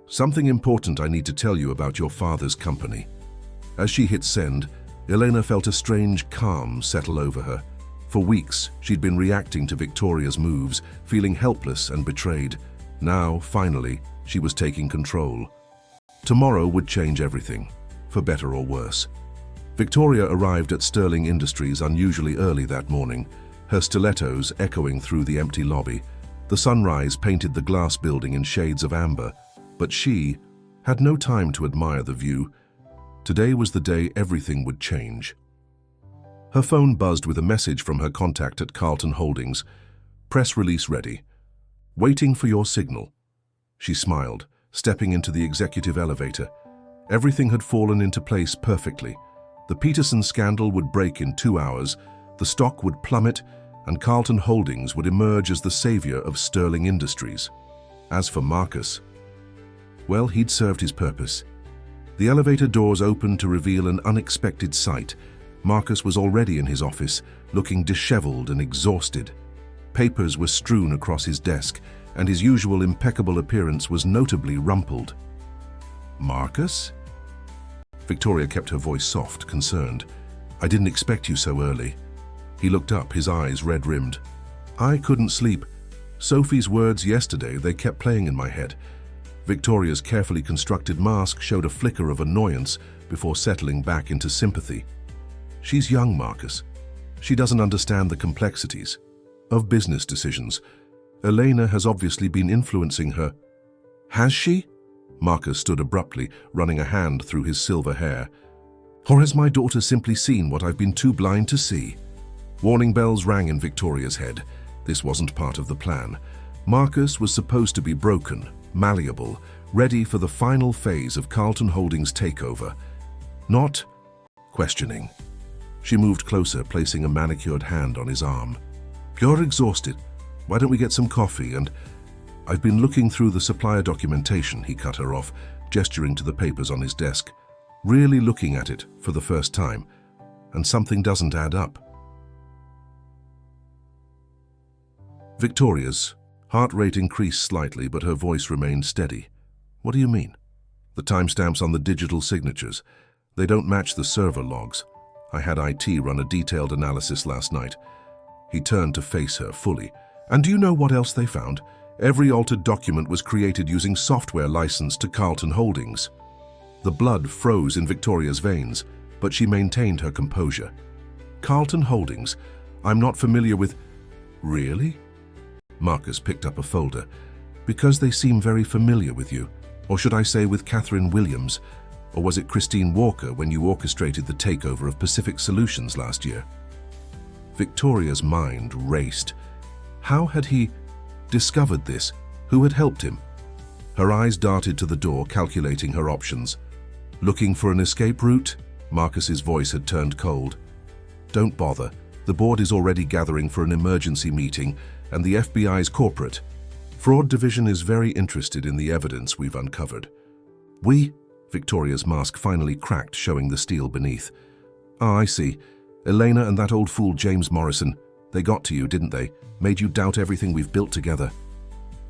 something important I need to tell you about your father's company. As she hit send, Elena felt a strange calm settle over her. For weeks, she'd been reacting to Victoria's moves, feeling helpless and betrayed. Now, finally, she was taking control. Tomorrow would change everything, for better or worse. Victoria arrived at Sterling Industries unusually early that morning, her stilettos echoing through the empty lobby. The sunrise painted the glass building in shades of amber, but she had no time to admire the view. Today was the day everything would change. Her phone buzzed with a message from her contact at Carlton Holdings. Press release ready. Waiting for your signal. She smiled, stepping into the executive elevator. Everything had fallen into place perfectly. The Peterson scandal would break in 2 hours, the stock would plummet, and Carlton Holdings would emerge as the savior of Sterling Industries. As for Marcus, well, he'd served his purpose. The elevator doors opened to reveal an unexpected sight. Marcus was already in his office, looking disheveled and exhausted. Papers were strewn across his desk, and his usual impeccable appearance was notably rumpled. Marcus? Victoria kept her voice soft, concerned. I didn't expect you so early. He looked up, his eyes red-rimmed. I couldn't sleep. Sophie's words yesterday, they kept playing in my head. Victoria's carefully constructed mask showed a flicker of annoyance before settling back into sympathy. She's young, Marcus. She doesn't understand the complexities of business decisions. Elena has obviously been influencing her. Has she? Marcus stood abruptly, running a hand through his silver hair. Or has my daughter simply seen what I've been too blind to see? Warning bells rang in Victoria's head. This wasn't part of the plan. Marcus was supposed to be broken, malleable, ready for the final phase of Carlton Holdings' takeover. Not questioning. She moved closer, placing a manicured hand on his arm. You're exhausted. Why don't we get some coffee? And I've been looking through the supplier documentation, he cut her off, gesturing to the papers on his desk. Really looking at it for the first time. And something doesn't add up. Victoria's heart rate increased slightly, but her voice remained steady. What do you mean? The timestamps on the digital signatures. They don't match the server logs. I had IT run a detailed analysis last night. He turned to face her fully. And do you know what else they found? Every altered document was created using software licensed to Carlton Holdings. The blood froze in Victoria's veins, but she maintained her composure. Carlton Holdings? I'm not familiar with... Really? Marcus picked up a folder. Because they seem very familiar with you. Or should I say with Catherine Williams? Or was it Christine Walker when you orchestrated the takeover of Pacific Solutions last year? Victoria's mind raced. How had he discovered this? Who had helped him? Her eyes darted to the door, calculating her options. Looking for an escape route? Marcus's voice had turned cold. Don't bother. The board is already gathering for an emergency meeting, and the FBI's fraud division is very interested in the evidence we've uncovered. Victoria's mask finally cracked, showing the steel beneath. "Ah, I see. Elena and that old fool James Morrison. They got to you, didn't they? Made you doubt everything we've built together."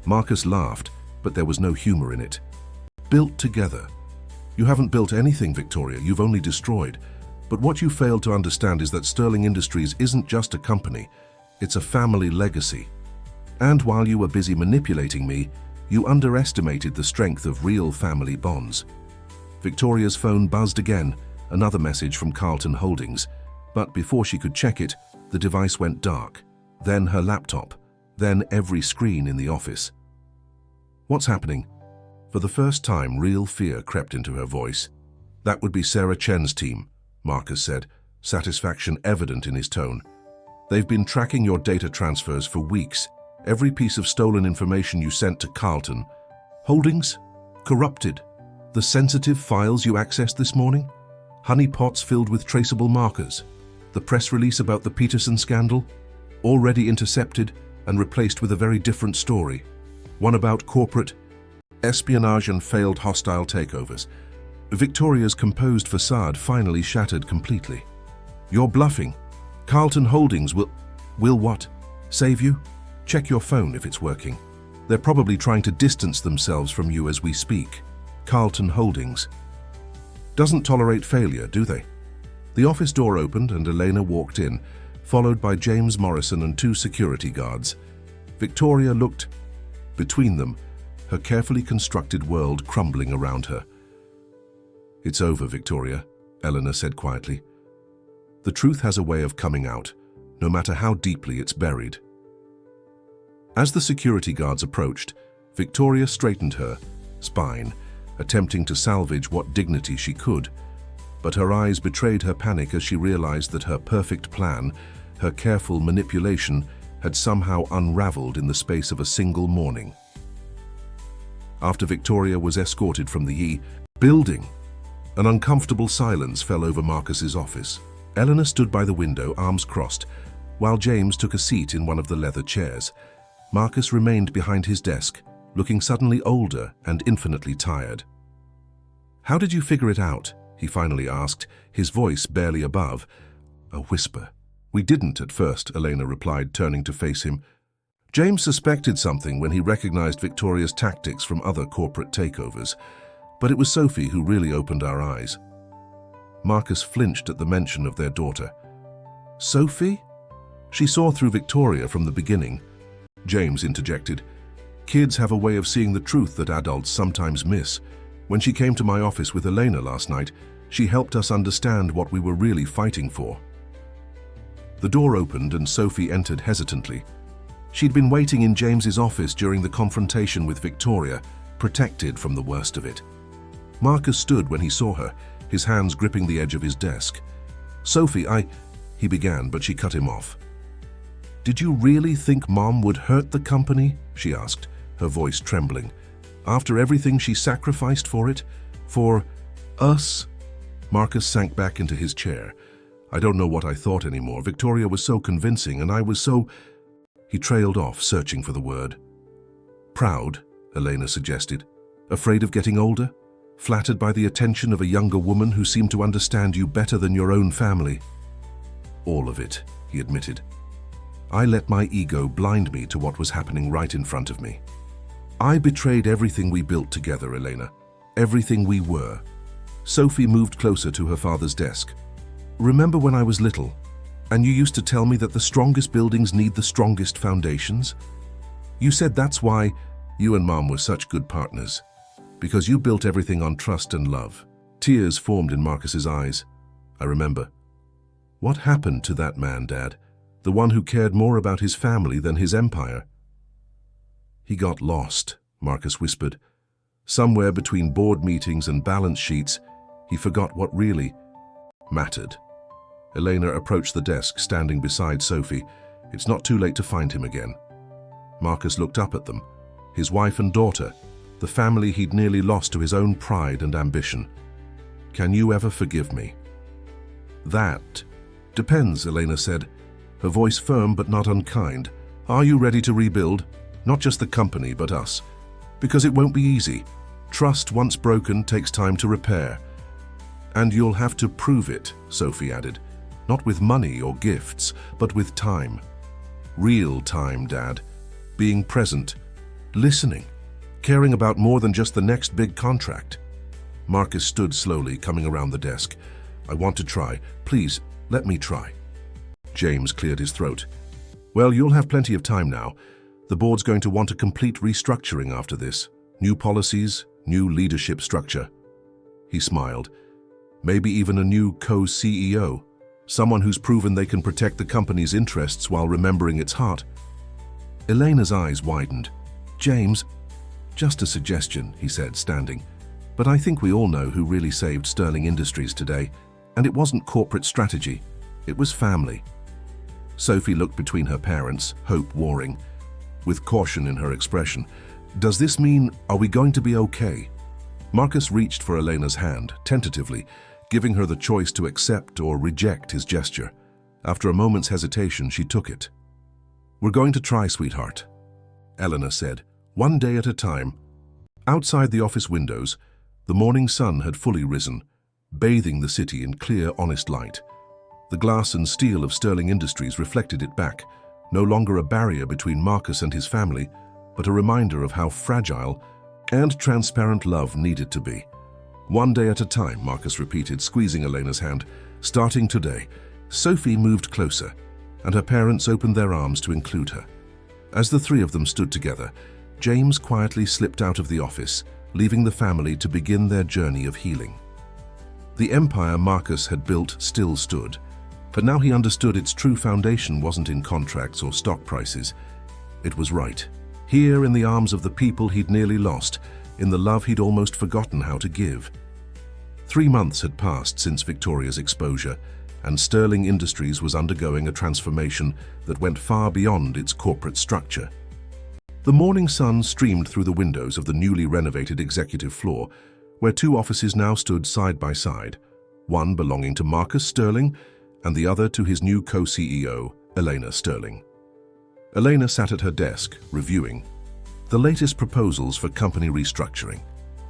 Marcus laughed, but there was no humor in it. "Built together? You haven't built anything, Victoria. You've only destroyed. But what you failed to understand is that Sterling Industries isn't just a company. It's a family legacy. And while you were busy manipulating me, you underestimated the strength of real family bonds." Victoria's phone buzzed again, another message from Carlton Holdings. But before she could check it, the device went dark. Then her laptop. Then every screen in the office. "What's happening?" For the first time, real fear crept into her voice. "That would be Sarah Chen's team," Marcus said, satisfaction evident in his tone. "They've been tracking your data transfers for weeks. Every piece of stolen information you sent to Carlton Holdings, corrupted. The sensitive files you accessed this morning, honeypots filled with traceable markers. The press release about the Peterson scandal, already intercepted and replaced with a very different story. One about corporate espionage and failed hostile takeovers." Victoria's composed facade finally shattered completely. "You're bluffing. Carlton Holdings will what? Save you? Check your phone if it's working. They're probably trying to distance themselves from you as we speak. Carlton Holdings doesn't tolerate failure, do they?" The office door opened and Elena walked in, followed by James Morrison and 2 security guards. Victoria looked between them, her carefully constructed world crumbling around her. "It's over, Victoria," Eleanor said quietly. "The truth has a way of coming out, no matter how deeply it's buried." As the security guards approached, Victoria straightened her spine, attempting to salvage what dignity she could. But her eyes betrayed her panic as she realized that her perfect plan, her careful manipulation, had somehow unraveled in the space of a single morning. After Victoria was escorted from the building, an uncomfortable silence fell over Marcus's office. Eleanor stood by the window, arms crossed, while James took a seat in one of the leather chairs. Marcus remained behind his desk, looking suddenly older and infinitely tired. "How did you figure it out?" he finally asked, his voice barely above a whisper. "We didn't at first," Elena replied, turning to face him. James suspected something when he recognized Victoria's tactics from other corporate takeovers, but it was Sophie who really opened our eyes. Marcus flinched at the mention of their daughter. "Sophie? She saw through Victoria from the beginning," James interjected. "Kids have a way of seeing the truth that adults sometimes miss. When she came to my office with Elena last night, she helped us understand what we were really fighting for." The door opened and Sophie entered hesitantly. She'd been waiting in James's office during the confrontation with Victoria, protected from the worst of it. Marcus stood when he saw her, his hands gripping the edge of his desk. "Sophie, he began, but she cut him off. "Did you really think Mom would hurt the company?" she asked, her voice trembling. "After everything she sacrificed for it? For us?" Marcus sank back into his chair. "I don't know what I thought anymore. Victoria was so convincing, and I was so—" He trailed off, searching for the word. "Proud," Elena suggested. "Afraid of getting older? Flattered by the attention of a younger woman who seemed to understand you better than your own family?" "All of it," he admitted. "I let my ego blind me to what was happening right in front of me. I betrayed everything we built together, Elena. Everything we were." Sophie moved closer to her father's desk. "Remember when I was little, and you used to tell me that the strongest buildings need the strongest foundations? You said that's why you and Mom were such good partners, because you built everything on trust and love." Tears formed in Marcus's eyes. "I remember." "What happened to that man, Dad? The one who cared more about his family than his empire?" "He got lost," Marcus whispered. "Somewhere between board meetings and balance sheets, he forgot what really mattered." Elena approached the desk, standing beside Sophie. "It's not too late to find him again." Marcus looked up at them. His wife and daughter, the family he'd nearly lost to his own pride and ambition. "Can you ever forgive me?" "That depends," Elena said, her voice firm but not unkind. "Are you ready to rebuild? Not just the company, but us. Because it won't be easy. Trust once broken takes time to repair. And you'll have to prove it, Sophie added. Not with money or gifts, but with time. Real time, Dad. Being present, listening, caring about more than just the next big contract. Marcus stood slowly, coming around the desk. I want to try. Please, let me try. James cleared his throat. Well, you'll have plenty of time now. The board's going to want a complete restructuring after this. New policies, new leadership structure. He smiled. Maybe even a new co-CEO. Someone who's proven they can protect the company's interests while remembering its heart. Elena's eyes widened. James, just a suggestion, he said, standing. But I think we all know who really saved Sterling Industries today. And it wasn't corporate strategy. It was family. Sophie looked between her parents, hope warring, with caution in her expression. Does this mean, are we going to be okay? Marcus reached for Elena's hand, tentatively, giving her the choice to accept or reject his gesture. After a moment's hesitation, she took it. We're going to try, sweetheart, Elena said, one day at a time. Outside the office windows, the morning sun had fully risen, bathing the city in clear, honest light. The glass and steel of Sterling Industries reflected it back, no longer a barrier between Marcus and his family, but a reminder of how fragile and transparent love needed to be. One day at a time, Marcus repeated, squeezing Elena's hand. Starting today. Sophie moved closer, and her parents opened their arms to include her. As the three of them stood together, James quietly slipped out of the office, leaving the family to begin their journey of healing. The empire Marcus had built still stood, but now he understood its true foundation wasn't in contracts or stock prices. It was right, here in the arms of the people he'd nearly lost, in the love he'd almost forgotten how to give. 3 months had passed since Victoria's exposure, and Sterling Industries was undergoing a transformation that went far beyond its corporate structure. The morning sun streamed through the windows of the newly renovated executive floor, where 2 offices now stood side by side, one belonging to Marcus Sterling and the other to his new co-CEO, Elena Sterling. Elena sat at her desk, reviewing the latest proposals for company restructuring.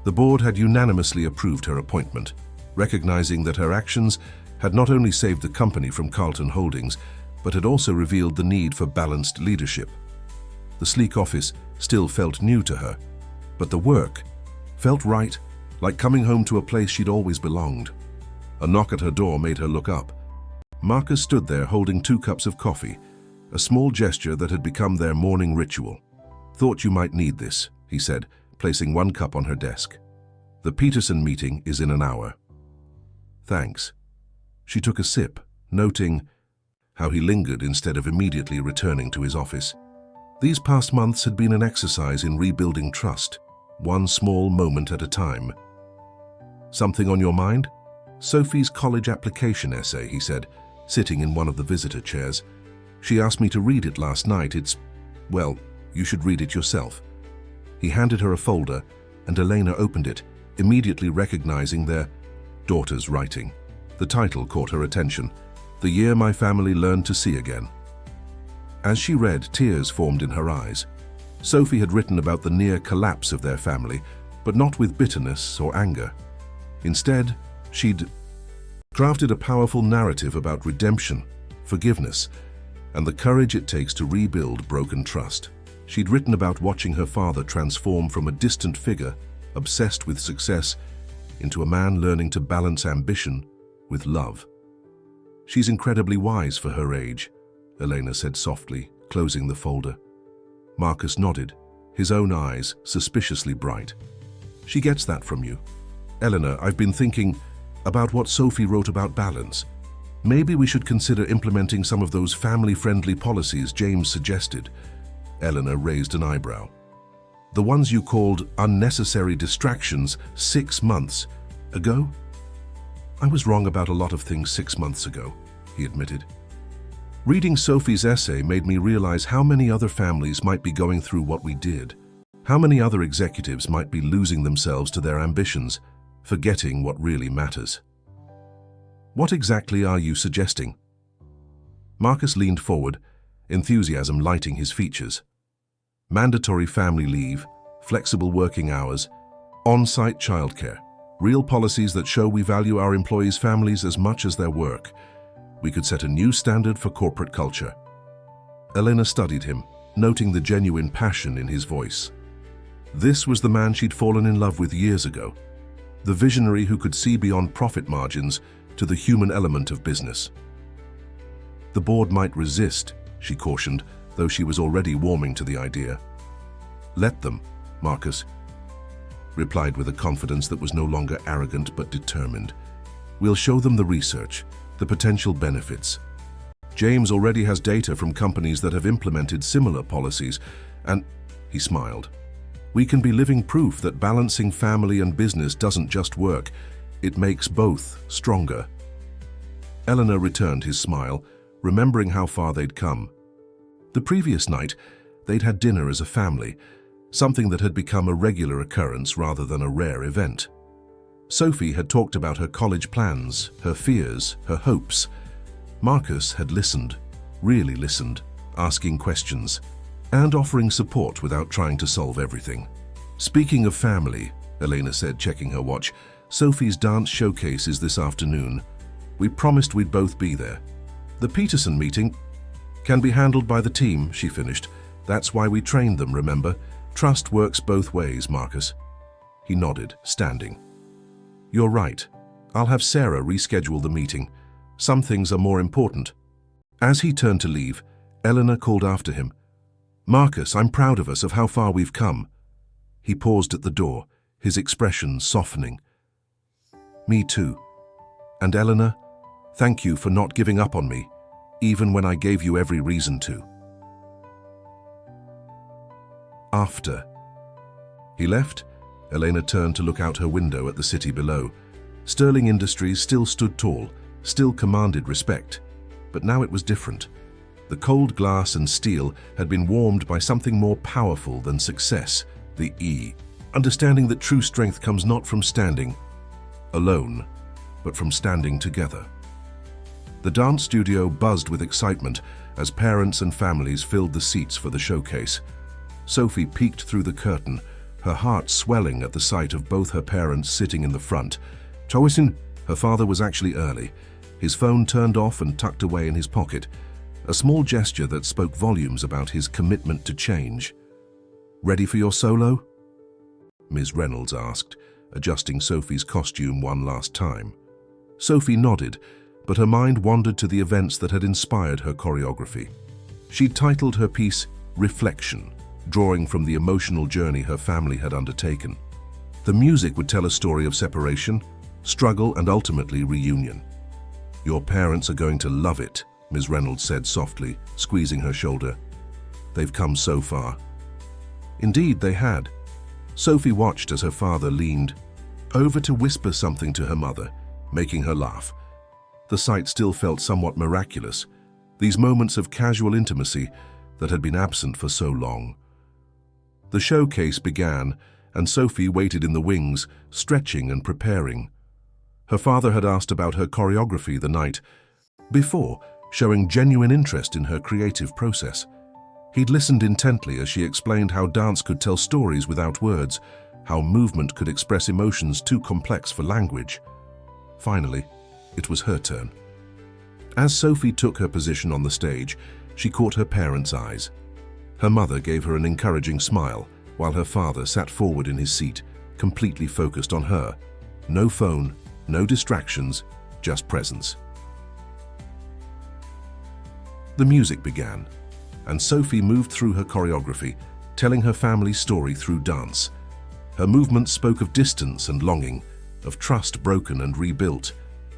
The board had unanimously approved her appointment, recognizing that her actions had not only saved the company from Carlton Holdings, but had also revealed the need for balanced leadership. The sleek office still felt new to her, but the work felt right, like coming home to a place she'd always belonged. A knock at her door made her look up. Marcus stood there holding 2 cups of coffee, a small gesture that had become their morning ritual. Thought you might need this, he said, placing 1 cup on her desk. The Peterson meeting is in an hour. Thanks. She took a sip, noting how he lingered instead of immediately returning to his office. These past months had been an exercise in rebuilding trust, one small moment at a time. Something on your mind? Sophie's college application essay, he said, sitting in one of the visitor chairs. She asked me to read it last night. Well, you should read it yourself. He handed her a folder, and Elena opened it, immediately recognizing their daughter's writing. The title caught her attention, The Year My Family Learned to See Again. As she read, tears formed in her eyes. Sophie had written about the near collapse of their family, but not with bitterness or anger. Instead, she'd crafted a powerful narrative about redemption, forgiveness, and the courage it takes to rebuild broken trust. She'd written about watching her father transform from a distant figure, obsessed with success, into a man learning to balance ambition with love. She's incredibly wise for her age, Elena said softly, closing the folder. Marcus nodded, his own eyes suspiciously bright. She gets that from you. Eleanor, I've been thinking about what Sophie wrote about balance. Maybe we should consider implementing some of those family-friendly policies James suggested. Eleanor raised an eyebrow. The ones you called unnecessary distractions 6 months ago? I was wrong about a lot of things 6 months ago, he admitted. Reading Sophie's essay made me realize how many other families might be going through what we did. How many other executives might be losing themselves to their ambitions, forgetting what really matters. What exactly are you suggesting? Marcus leaned forward, enthusiasm lighting his features. Mandatory family leave, flexible working hours, On-site childcare. Real policies that show we value our employees' families as much as their work. We could set a new standard for corporate culture. Elena studied him, noting the genuine passion in his voice. This was the man she'd fallen in love with years ago, the visionary who could see beyond profit margins to the human element of business. The board might resist, she cautioned, though she was already warming to the idea. Let them, Marcus replied with a confidence that was no longer arrogant but determined. We'll show them the research, the potential benefits. James already has data from companies that have implemented similar policies, and he smiled. We can be living proof that balancing family and business doesn't just work, it makes both stronger. Eleanor returned his smile, remembering how far they'd come. The previous night, they'd had dinner as a family, something that had become a regular occurrence rather than a rare event. Sophie had talked about her college plans, her fears, her hopes. Marcus had listened, really listened, asking questions, and offering support without trying to solve everything. Speaking of family, Elena said, checking her watch, Sophie's dance showcase is this afternoon. We promised we'd both be there. The Peterson meeting can be handled by the team, she finished. That's why we trained them, remember? Trust works both ways, Marcus. He nodded, standing. You're right. I'll have Sarah reschedule the meeting. Some things are more important. As he turned to leave, Eleanor called after him. Marcus, I'm proud of us, of how far we've come. He paused at the door, his expression softening. Me too. And Eleanor, thank you for not giving up on me, even when I gave you every reason to. After he left, Elena turned to look out her window at the city below. Sterling Industries still stood tall, still commanded respect. But now it was different. The cold glass and steel had been warmed by something more powerful than success, the E. Understanding that true strength comes not from standing alone, but from standing together. The dance studio buzzed with excitement as parents and families filled the seats for the showcase. Sophie peeked through the curtain, her heart swelling at the sight of both her parents sitting in the front. Choisin, her father was actually early, his phone turned off and tucked away in his pocket, a small gesture that spoke volumes about his commitment to change. Ready for your solo? Ms. Reynolds asked, adjusting Sophie's costume one last time. Sophie nodded, but her mind wandered to the events that had inspired her choreography. She titled her piece Reflection, drawing from the emotional journey her family had undertaken. The music would tell a story of separation, struggle, and ultimately reunion. Your parents are going to love it, Ms. Reynolds said softly, squeezing her shoulder. They've come so far. Indeed, they had. Sophie watched as her father leaned over to whisper something to her mother, making her laugh. The sight still felt somewhat miraculous, these moments of casual intimacy that had been absent for so long. The showcase began, and Sophie waited in the wings, stretching and preparing. Her father had asked about her choreography the night before, showing genuine interest in her creative process. He'd listened intently as she explained how dance could tell stories without words, how movement could express emotions too complex for language. Finally, it was her turn. As Sophie took her position on the stage, she caught her parents' eyes. Her mother gave her an encouraging smile, while her father sat forward in his seat, completely focused on her. No phone, no distractions, just presence. The music began, and Sophie moved through her choreography, telling her family's story through dance. Her movements spoke of distance and longing, of trust broken and rebuilt,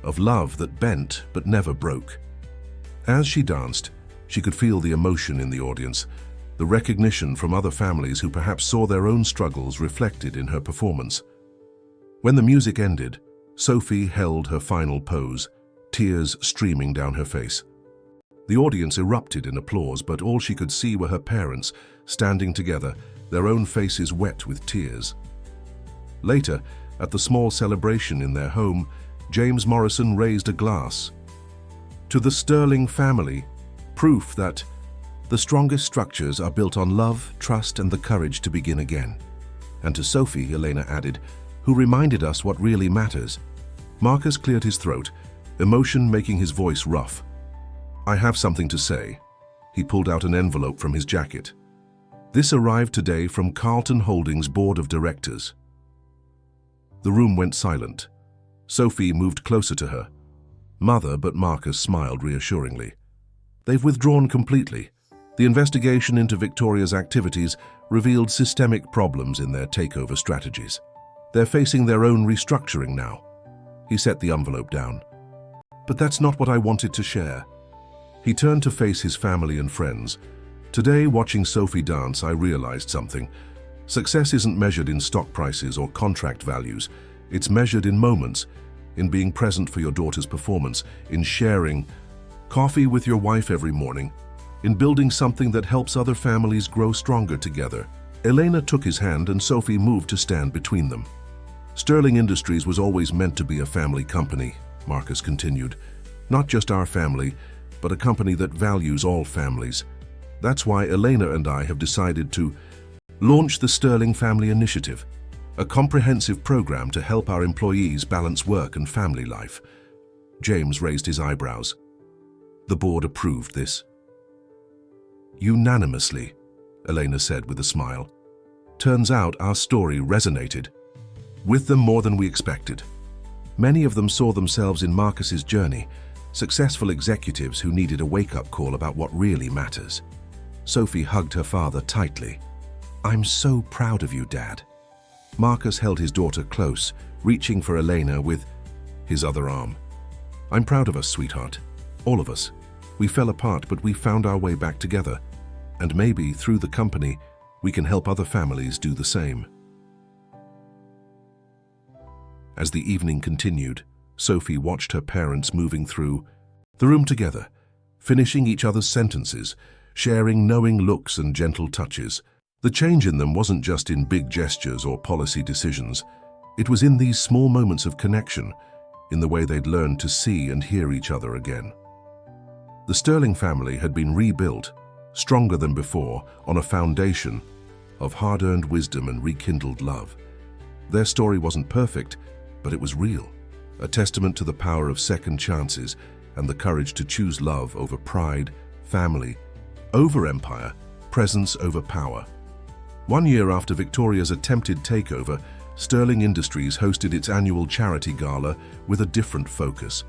of love that bent but never broke. As she danced, she could feel the emotion in the audience, the recognition from other families who perhaps saw their own struggles reflected in her performance. When the music ended, Sophie held her final pose, tears streaming down her face. The audience erupted in applause, but all she could see were her parents, standing together, their own faces wet with tears. Later, at the small celebration in their home, James Morrison raised a glass. To the Sterling family, proof that the strongest structures are built on love, trust, and the courage to begin again. And to Sophie, Elena added, who reminded us what really matters. Marcus cleared his throat, emotion making his voice rough. I have something to say. He pulled out an envelope from his jacket. This arrived today from Carlton Holdings' board of directors. The room went silent. Sophie moved closer to her. Mother, but Marcus smiled reassuringly. They've withdrawn completely. The investigation into Victoria's activities revealed systemic problems in their takeover strategies. They're facing their own restructuring now. He set the envelope down. But that's not what I wanted to share. He turned to face his family and friends. Today, watching Sophie dance, I realized something. Success isn't measured in stock prices or contract values. It's measured in moments, in being present for your daughter's performance, in sharing coffee with your wife every morning, in building something that helps other families grow stronger together. Elena took his hand and Sophie moved to stand between them. Sterling Industries was always meant to be a family company, Marcus continued. Not just our family, but a company that values all families. That's why Elena and I have decided to launch the Sterling Family Initiative, a comprehensive program to help our employees balance work and family life. James raised his eyebrows. The board approved this. Unanimously, Elena said with a smile. Turns out our story resonated with them more than we expected. Many of them saw themselves in Marcus's journey, successful executives who needed a wake-up call about what really matters. Sophie hugged her father tightly. I'm so proud of you, Dad. Marcus held his daughter close, reaching for Elena with his other arm. I'm proud of us, sweetheart. All of us. We fell apart, but we found our way back together. And maybe, through the company, we can help other families do the same. As the evening continued, Sophie watched her parents moving through the room together, finishing each other's sentences, sharing knowing looks and gentle touches. The change in them wasn't just in big gestures or policy decisions. It was in these small moments of connection, in the way they'd learned to see and hear each other again. The Sterling family had been rebuilt, stronger than before, on a foundation of hard-earned wisdom and rekindled love. Their story wasn't perfect, but it was real, a testament to the power of second chances and the courage to choose love over pride, family over empire, presence over power. 1 year after Victoria's attempted takeover, Sterling Industries hosted its annual charity gala with a different focus.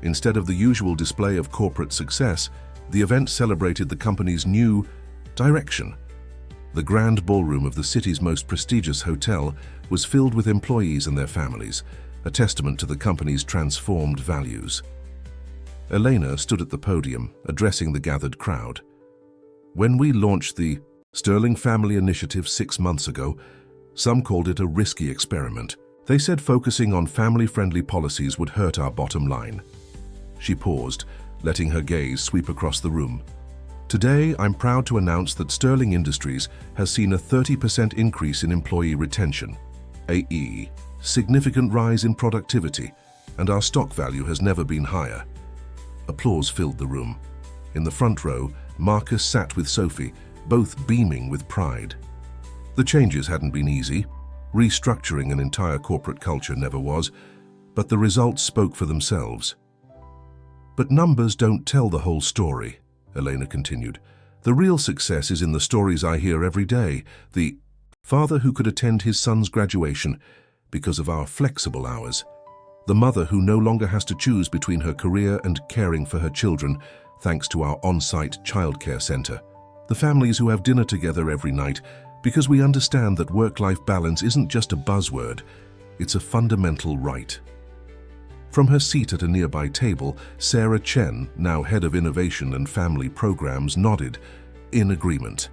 Instead of the usual display of corporate success, the event celebrated the company's new direction. The grand ballroom of the city's most prestigious hotel was filled with employees and their families, a testament to the company's transformed values. Elena stood at the podium, addressing the gathered crowd. When we launched the Sterling Family Initiative 6 months ago, some called it a risky experiment. They said focusing on family-friendly policies would hurt our bottom line. She paused, letting her gaze sweep across the room. Today, I'm proud to announce that Sterling Industries has seen a 30% increase in employee retention, a significant rise in productivity, and our stock value has never been higher. Applause filled the room. In the front row, Marcus sat with Sophie, both beaming with pride. The changes hadn't been easy. Restructuring an entire corporate culture never was, but the results spoke for themselves. But numbers don't tell the whole story, Elena continued. The real success is in the stories I hear every day. The father who could attend his son's graduation because of our flexible hours. The mother who no longer has to choose between her career and caring for her children thanks to our on-site childcare center. The families who have dinner together every night because we understand that work-life balance isn't just a buzzword, it's a fundamental right. From her seat at a nearby table, Sarah Chen, now head of innovation and family programs, nodded, in agreement.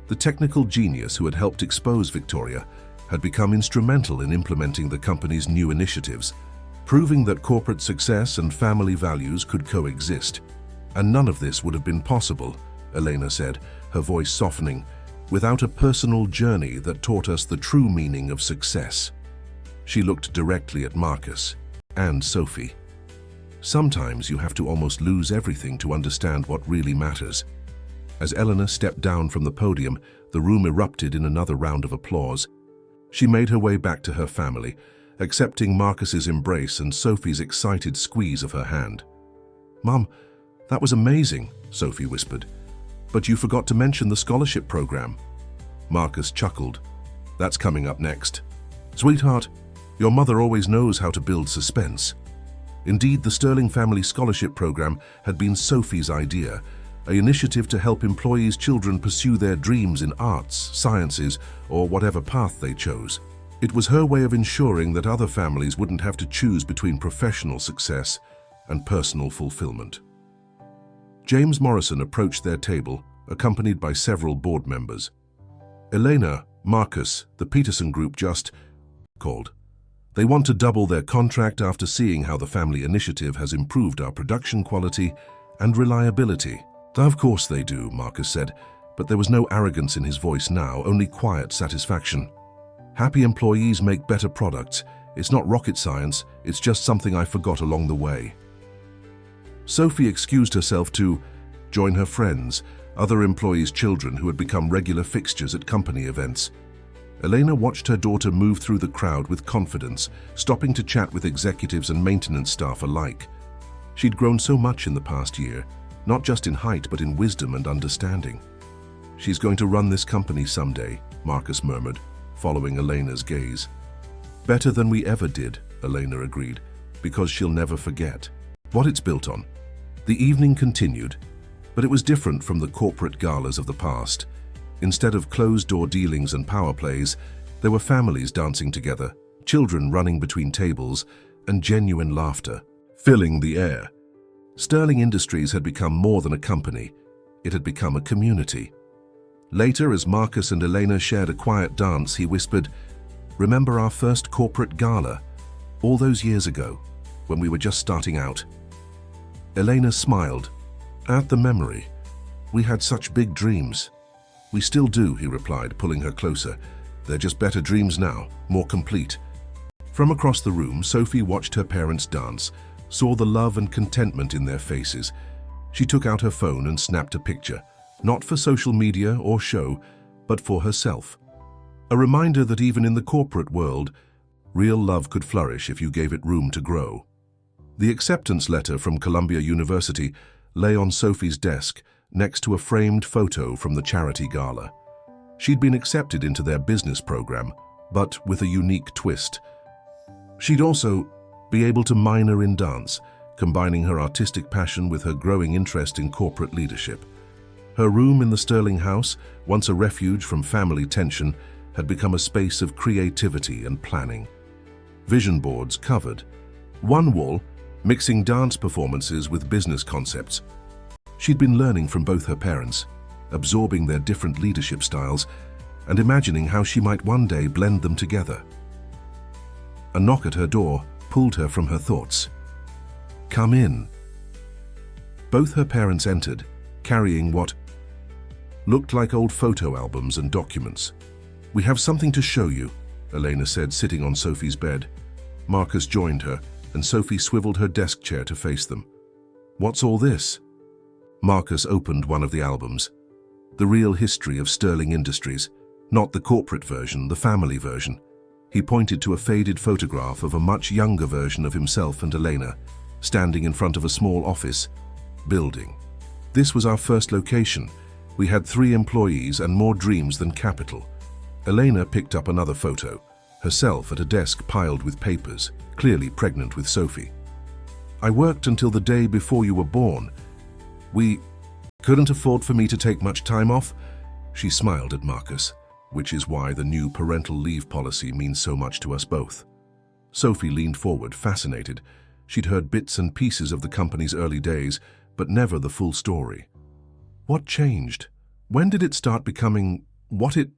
The technical genius who had helped expose Victoria had become instrumental in implementing the company's new initiatives, proving that corporate success and family values could coexist. And none of this would have been possible, Elena said, her voice softening, without a personal journey that taught us the true meaning of success. She looked directly at Marcus and Sophie. Sometimes you have to almost lose everything to understand what really matters. As Eleanor stepped down from the podium, the room erupted in another round of applause. She made her way back to her family, accepting Marcus's embrace and Sophie's excited squeeze of her hand. "Mum, that was amazing," Sophie whispered. "But you forgot to mention the scholarship program." Marcus chuckled. "That's coming up next. Sweetheart, your mother always knows how to build suspense." Indeed, the Sterling Family Scholarship Program had been Sophie's idea, an initiative to help employees' children pursue their dreams in arts, sciences, or whatever path they chose. It was her way of ensuring that other families wouldn't have to choose between professional success and personal fulfillment. James Morrison approached their table, accompanied by several board members. "Elena, Marcus, the Peterson Group just called. They want to double their contract after seeing how the family initiative has improved our production quality and reliability." "Of course they do," Marcus said, but there was no arrogance in his voice now, only quiet satisfaction. "Happy employees make better products. It's not rocket science, it's just something I forgot along the way." Sophie excused herself to join her friends, other employees' children who had become regular fixtures at company events. Elena watched her daughter move through the crowd with confidence, stopping to chat with executives and maintenance staff alike. She'd grown so much in the past year, not just in height but in wisdom and understanding. "She's going to run this company someday," Marcus murmured, following Elena's gaze. "Better than we ever did," Elena agreed, "because she'll never forget what it's built on." The evening continued, but it was different from the corporate galas of the past. Instead of closed-door dealings and power plays, there were families dancing together, children running between tables, and genuine laughter filling the air. Sterling Industries had become more than a company. It had become a community. Later, as Marcus and Elena shared a quiet dance, he whispered, "Remember our first corporate gala, all those years ago, when we were just starting out?" Elena smiled. "At the memory. We had such big dreams." "We still do," he replied, pulling her closer. "They're just better dreams now, more complete." From across the room, Sophie watched her parents dance, saw the love and contentment in their faces. She took out her phone and snapped a picture, not for social media or show, but for herself. A reminder that even in the corporate world, real love could flourish if you gave it room to grow. The acceptance letter from Columbia University lay on Sophie's desk, next to a framed photo from the charity gala. She'd been accepted into their business program, but with a unique twist. She'd also be able to minor in dance, combining her artistic passion with her growing interest in corporate leadership. Her room in the Sterling house, once a refuge from family tension, had become a space of creativity and planning. Vision boards covered one wall, mixing dance performances with business concepts. She'd been learning from both her parents, absorbing their different leadership styles, and imagining how she might one day blend them together. A knock at her door pulled her from her thoughts. "Come in." Both her parents entered, carrying what looked like old photo albums and documents. "We have something to show you," Elena said, sitting on Sophie's bed. Marcus joined her, and Sophie swiveled her desk chair to face them. "What's all this?" Marcus opened one of the albums. The real history of Sterling Industries, not the corporate version, the family version. He pointed to a faded photograph of a much younger version of himself and Elena, standing in front of a small office building. "This was our first location. We had 3 employees and more dreams than capital." Elena picked up another photo, herself at a desk piled with papers, clearly pregnant with Sophie. "I worked until the day before you were born. We couldn't afford for me to take much time off." She smiled at Marcus, which is why the new parental leave policy means so much to us both. Sophie leaned forward, fascinated. She'd heard bits and pieces of the company's early days, but never the full story. What changed? When did it start becoming what it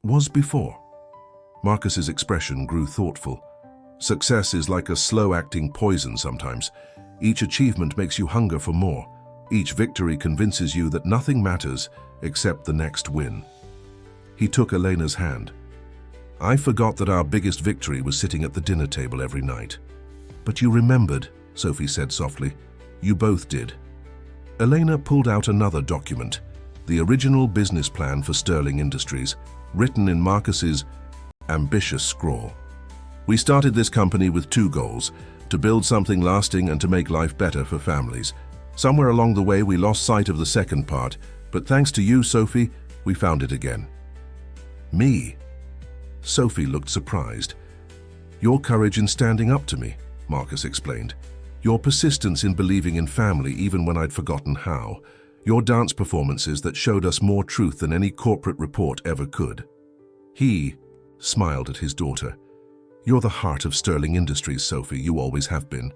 was before? Marcus's expression grew thoughtful. "Success is like a slow-acting poison sometimes. Each achievement makes you hunger for more. Each victory convinces you that nothing matters except the next win." He took Elena's hand. "I forgot that our biggest victory was sitting at the dinner table every night." "But you remembered," Sophie said softly. "You both did." Elena pulled out another document, the original business plan for Sterling Industries, written in Marcus's ambitious scrawl. "We started this company with two goals: to build something lasting and to make life better for families. Somewhere along the way we lost sight of the second part, but thanks to you, Sophie, we found it again." "Me?" Sophie looked surprised. "Your courage in standing up to me," Marcus explained. "Your persistence in believing in family even when I'd forgotten how. Your dance performances that showed us more truth than any corporate report ever could." He smiled at his daughter. "You're the heart of Sterling Industries, Sophie. You always have been."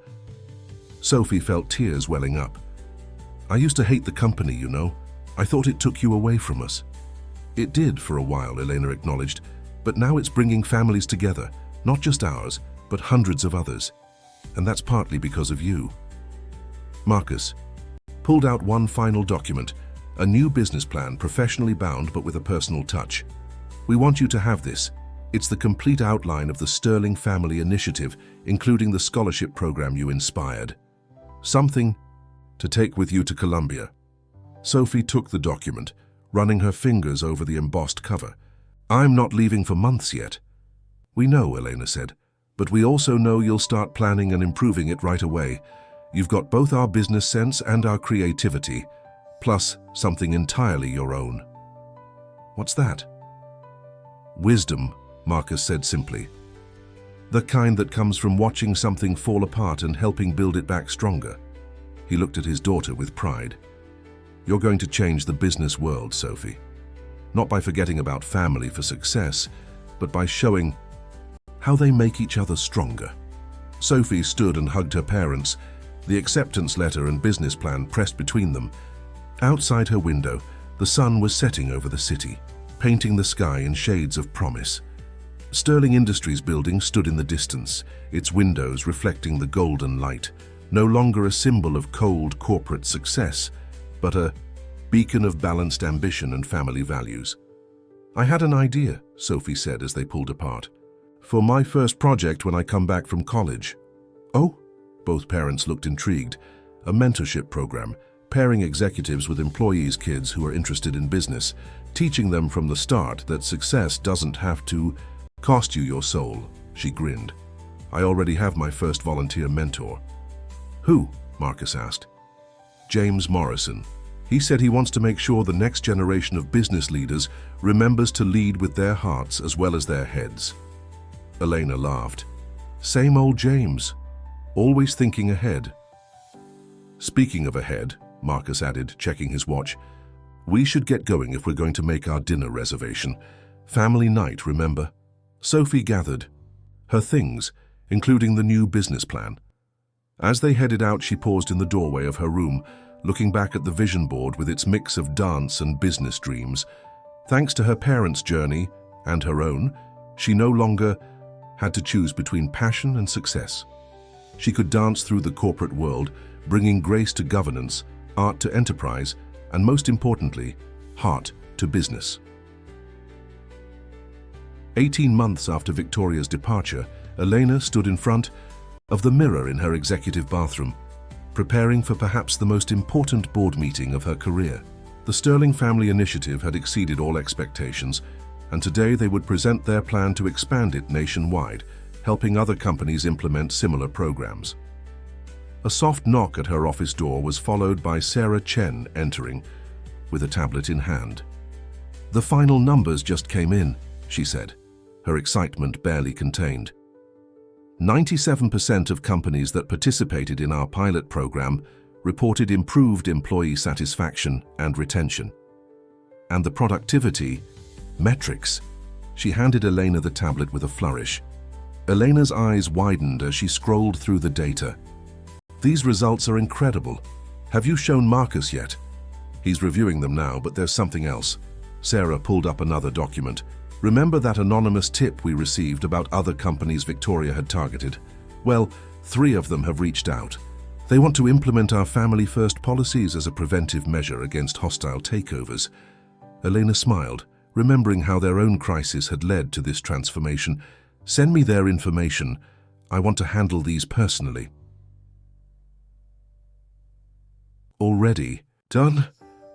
Sophie felt tears welling up. "I used to hate the company, you know. I thought it took you away from us." "It did for a while," Elena acknowledged, "but now it's bringing families together, not just ours, but hundreds of others. And that's partly because of you." Marcus pulled out one final document, a new business plan, professionally bound but with a personal touch. "We want you to have this. It's the complete outline of the Sterling Family Initiative, including the scholarship program you inspired. Something to take with you to Colombia." Sophie took the document, running her fingers over the embossed cover. "I'm not leaving for months yet." "We know," Elena said, "but we also know you'll start planning and improving it right away. You've got both our business sense and our creativity, plus something entirely your own." "What's that?" "Wisdom," Marcus said simply. "The kind that comes from watching something fall apart and helping build it back stronger." He looked at his daughter with pride. "You're going to change the business world, Sophie. Not by forgetting about family for success, but by showing how they make each other stronger." Sophie stood and hugged her parents, the acceptance letter and business plan pressed between them. Outside her window, the sun was setting over the city, painting the sky in shades of promise. Sterling Industries building stood in the distance, its windows reflecting the golden light, no longer a symbol of cold corporate success, but a beacon of balanced ambition and family values. "I had an idea," Sophie said as they pulled apart, "for my first project when I come back from college." "Oh?" Both parents looked intrigued. "A mentorship program, pairing executives with employees' kids who are interested in business, teaching them from the start that success doesn't have to cost you your soul." She grinned. "I already have my first volunteer mentor." "Who?" Marcus asked. "James Morrison. He said he wants to make sure the next generation of business leaders remembers to lead with their hearts as well as their heads." Elena laughed. "Same old James, always thinking ahead." "Speaking of ahead," Marcus added, checking his watch, "we should get going if we're going to make our dinner reservation. Family night, remember?" Sophie gathered her things, including the new business plan. As they headed out, she paused in the doorway of her room, looking back at the vision board with its mix of dance and business dreams. Thanks to her parents' journey and her own, she no longer had to choose between passion and success. She could dance through the corporate world, bringing grace to governance, art to enterprise, and most importantly, heart to business. 18 months after Victoria's departure, Elena stood in front of the mirror in her executive bathroom, preparing for perhaps the most important board meeting of her career. The Sterling Family Initiative had exceeded all expectations, and today they would present their plan to expand it nationwide, helping other companies implement similar programs. A soft knock at her office door was followed by Sarah Chen entering with a tablet in hand. "The final numbers just came in," she said, her excitement barely contained. 97% of companies that participated in our pilot program reported improved employee satisfaction and retention. And the productivity metrics. She handed Elena the tablet with a flourish. Elena's eyes widened as she scrolled through the data. "These results are incredible. Have you shown Marcus yet?" "He's reviewing them now, but there's something else." Sarah pulled up another document. "Remember that anonymous tip we received about other companies Victoria had targeted? Well, 3 of them have reached out. They want to implement our family-first policies as a preventive measure against hostile takeovers." Elena smiled, remembering how their own crisis had led to this transformation. "Send me their information. I want to handle these personally." "Already? Done?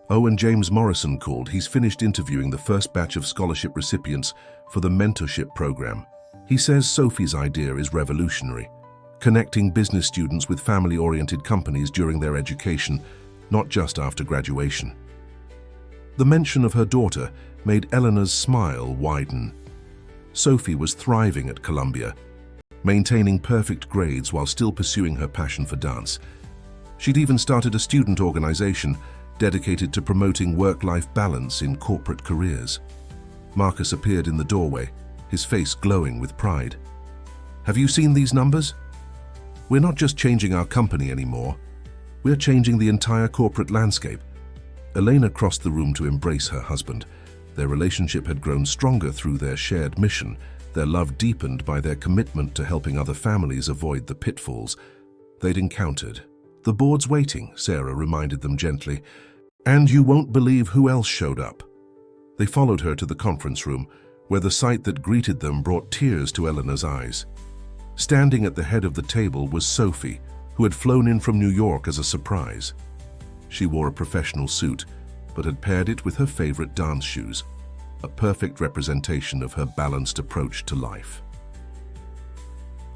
Oh, and James Morrison called. He's finished interviewing the first batch of scholarship recipients for the mentorship program. He says Sophie's idea is revolutionary, connecting business students with family-oriented companies during their education, not just after graduation. The mention of her daughter made Eleanor's smile widen. Sophie was thriving at Columbia, maintaining perfect grades while still pursuing her passion for dance. She'd even started a student organization dedicated to promoting work-life balance in corporate careers. Marcus appeared in the doorway, his face glowing with pride. "Have you seen these numbers? We're not just changing our company anymore. We're changing the entire corporate landscape." Elena crossed the room to embrace her husband. Their relationship had grown stronger through their shared mission, their love deepened by their commitment to helping other families avoid the pitfalls they'd encountered. "The board's waiting," Sarah reminded them gently. "And you won't believe who else showed up." They followed her to the conference room, where the sight that greeted them brought tears to Eleanor's eyes. Standing at the head of the table was Sophie, who had flown in from New York as a surprise. She wore a professional suit, but had paired it with her favorite dance shoes, a perfect representation of her balanced approach to life.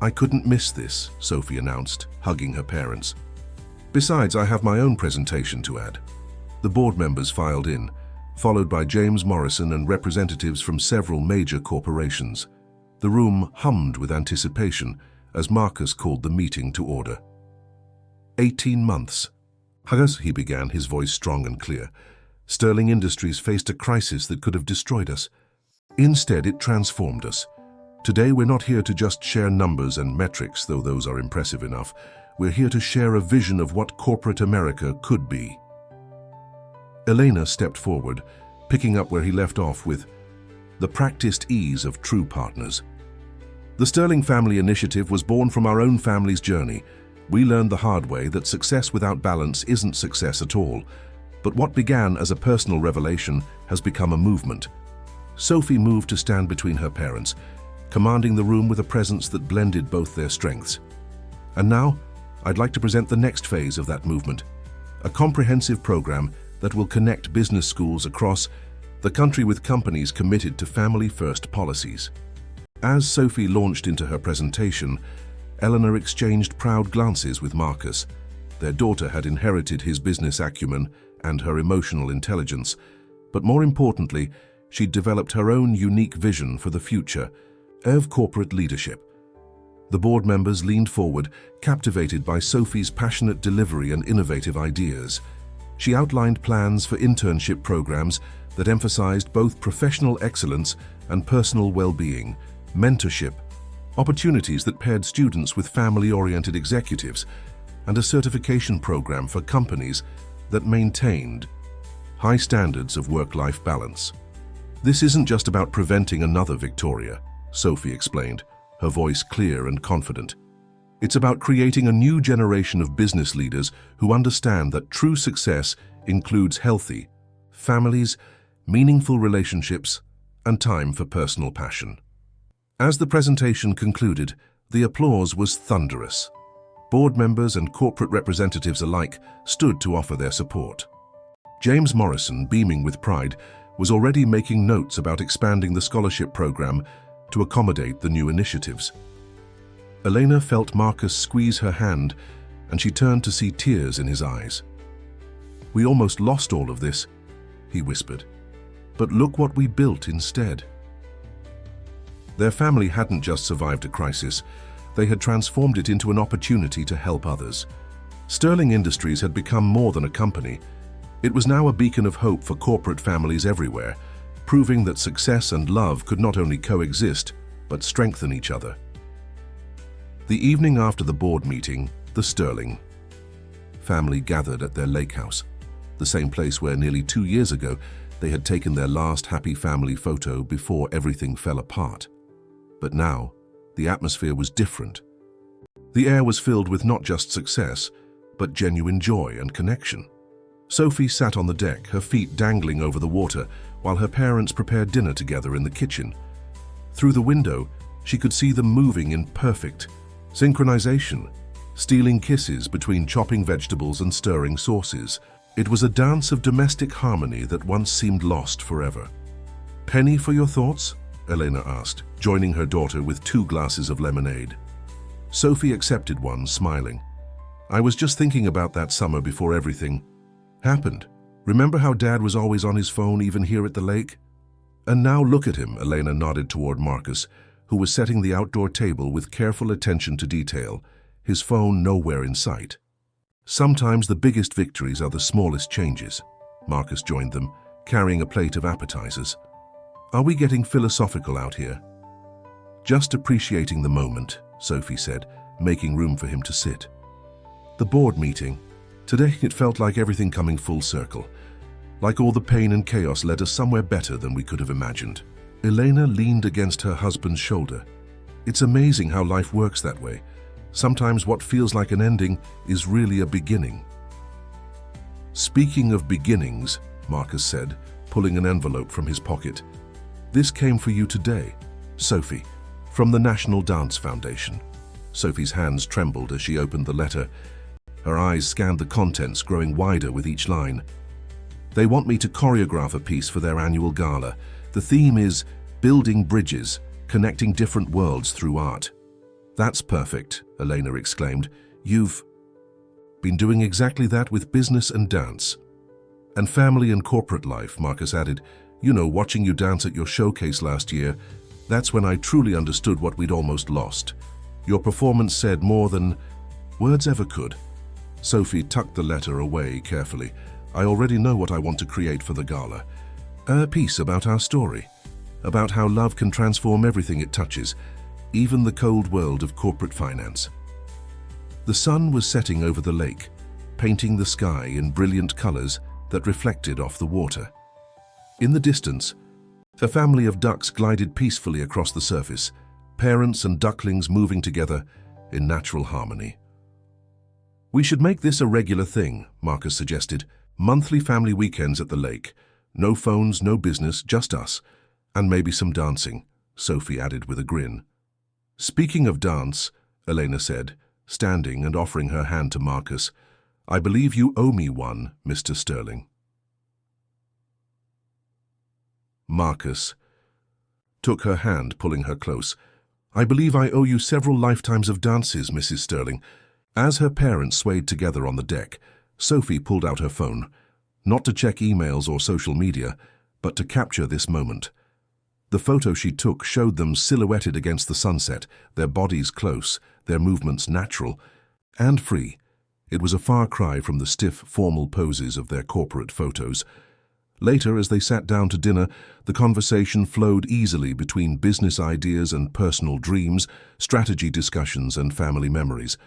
"I couldn't miss this," Sophie announced, hugging her parents. "Besides, I have my own presentation to add." The board members filed in, followed by James Morrison and representatives from several major corporations. The room hummed with anticipation as Marcus called the meeting to order. 18 months. "Huggers," he began, his voice strong and clear. "Sterling Industries faced a crisis that could have destroyed us. Instead, it transformed us. Today, we're not here to just share numbers and metrics, though those are impressive enough. We're here to share a vision of what corporate America could be." Elena stepped forward, picking up where he left off with the practiced ease of true partners. "The Sterling Family Initiative was born from our own family's journey. We learned the hard way that success without balance isn't success at all. But what began as a personal revelation has become a movement." Sophie moved to stand between her parents, commanding the room with a presence that blended both their strengths. "And now, I'd like to present the next phase of that movement, a comprehensive program that will connect business schools across the country with companies committed to family-first policies." As Sophie launched into her presentation, Eleanor exchanged proud glances with Marcus. Their daughter had inherited his business acumen and her emotional intelligence, but more importantly, she'd developed her own unique vision for the future of corporate leadership. The board members leaned forward, captivated by Sophie's passionate delivery and innovative ideas. She outlined plans for internship programs that emphasized both professional excellence and personal well-being, mentorship, opportunities that paired students with family-oriented executives, and a certification program for companies that maintained high standards of work-life balance. "This isn't just about preventing another Victoria," Sophie explained, her voice clear and confident. "It's about creating a new generation of business leaders who understand that true success includes healthy families, meaningful relationships, and time for personal passion." As the presentation concluded, the applause was thunderous. Board members and corporate representatives alike stood to offer their support. James Morrison, beaming with pride, was already making notes about expanding the scholarship program to accommodate the new initiatives. Elena felt Marcus squeeze her hand, and she turned to see tears in his eyes. "We almost lost all of this," he whispered. "But look what we built instead." Their family hadn't just survived a crisis, they had transformed it into an opportunity to help others. Sterling Industries had become more than a company. It was now a beacon of hope for corporate families everywhere, proving that success and love could not only coexist, but strengthen each other. The evening after the board meeting, the Sterling family gathered at their lake house, the same place where nearly 2 years ago they had taken their last happy family photo before everything fell apart. But now, the atmosphere was different. The air was filled with not just success, but genuine joy and connection. Sophie sat on the deck, her feet dangling over the water, while her parents prepared dinner together in the kitchen. Through the window, she could see them moving in perfect synchronization, stealing kisses between chopping vegetables and stirring sauces. It was a dance of domestic harmony that once seemed lost forever. "Penny for your thoughts?" Elena asked, joining her daughter with 2 glasses of lemonade. Sophie accepted one, smiling. "I was just thinking about that summer before everything happened. Remember how Dad was always on his phone even here at the lake? And now look at him," Elena nodded toward Marcus, who was setting the outdoor table with careful attention to detail, his phone nowhere in sight. "Sometimes the biggest victories are the smallest changes." Marcus joined them, carrying a plate of appetizers. "Are we getting philosophical out here?" "Just appreciating the moment," Sophie said, making room for him to sit. "The board meeting. Today it felt like everything coming full circle. Like all the pain and chaos led us somewhere better than we could have imagined." Elena leaned against her husband's shoulder. "It's amazing how life works that way. Sometimes what feels like an ending is really a beginning." "Speaking of beginnings," Marcus said, pulling an envelope from his pocket. "This came for you today, Sophie, from the National Dance Foundation." Sophie's hands trembled as she opened the letter. Her eyes scanned the contents, growing wider with each line. "They want me to choreograph a piece for their annual gala. The theme is Building Bridges, Connecting Different Worlds Through Art." "That's perfect," Elena exclaimed. "You've been doing exactly that with business and dance." "And family and corporate life," Marcus added. "You know, watching you dance at your showcase last year, that's when I truly understood what we'd almost lost. Your performance said more than words ever could." Sophie tucked the letter away carefully. "I already know what I want to create for the gala. A piece about our story, about how love can transform everything it touches, even the cold world of corporate finance." The sun was setting over the lake, painting the sky in brilliant colors that reflected off the water. In the distance, a family of ducks glided peacefully across the surface, parents and ducklings moving together in natural harmony. "We should make this a regular thing," Marcus suggested. "Monthly family weekends at the lake. No phones, no business, just us. And maybe some dancing," Sophie added with a grin. "Speaking of dance," Elena said, standing and offering her hand to Marcus, "I believe you owe me one, Mr. Sterling." Marcus took her hand, pulling her close. "I believe I owe you several lifetimes of dances, Mrs. Sterling." As her parents swayed together on the deck, Sophie pulled out her phone, not to check emails or social media, but to capture this moment. The photo she took showed them silhouetted against the sunset, their bodies close, their movements natural and free. It was a far cry from the stiff, formal poses of their corporate photos. Later, as they sat down to dinner, the conversation flowed easily between business ideas and personal dreams, strategy discussions and family memories.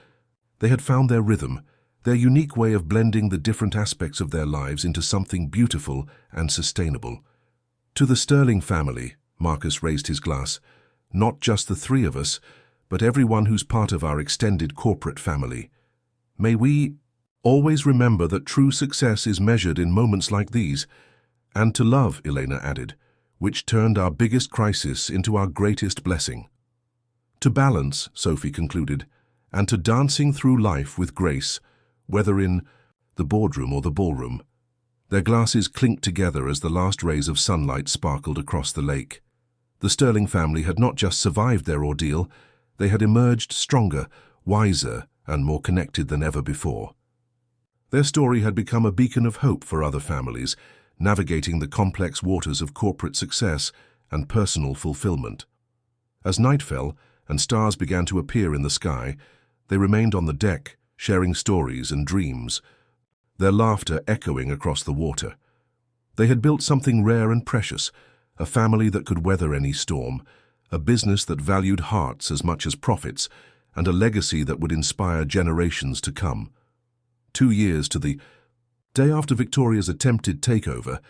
They had found their rhythm, their unique way of blending the different aspects of their lives into something beautiful and sustainable. "To the Sterling family," Marcus raised his glass, "not just the 3 of us, but everyone who's part of our extended corporate family. May we always remember that true success is measured in moments like these. And to love," Elena added, "which turned our biggest crisis into our greatest blessing. To balance," Sophie concluded, "and to dancing through life with grace, whether in the boardroom or the ballroom." Their glasses clinked together as the last rays of sunlight sparkled across the lake. The Sterling family had not just survived their ordeal, they had emerged stronger, wiser, and more connected than ever before. Their story had become a beacon of hope for other families, navigating the complex waters of corporate success and personal fulfillment. As night fell and stars began to appear in the sky, they remained on the deck, sharing stories and dreams, their laughter echoing across the water. They had built something rare and precious, a family that could weather any storm, a business that valued hearts as much as profits, and a legacy that would inspire generations to come. 2 years to the day after Victoria's attempted takeover,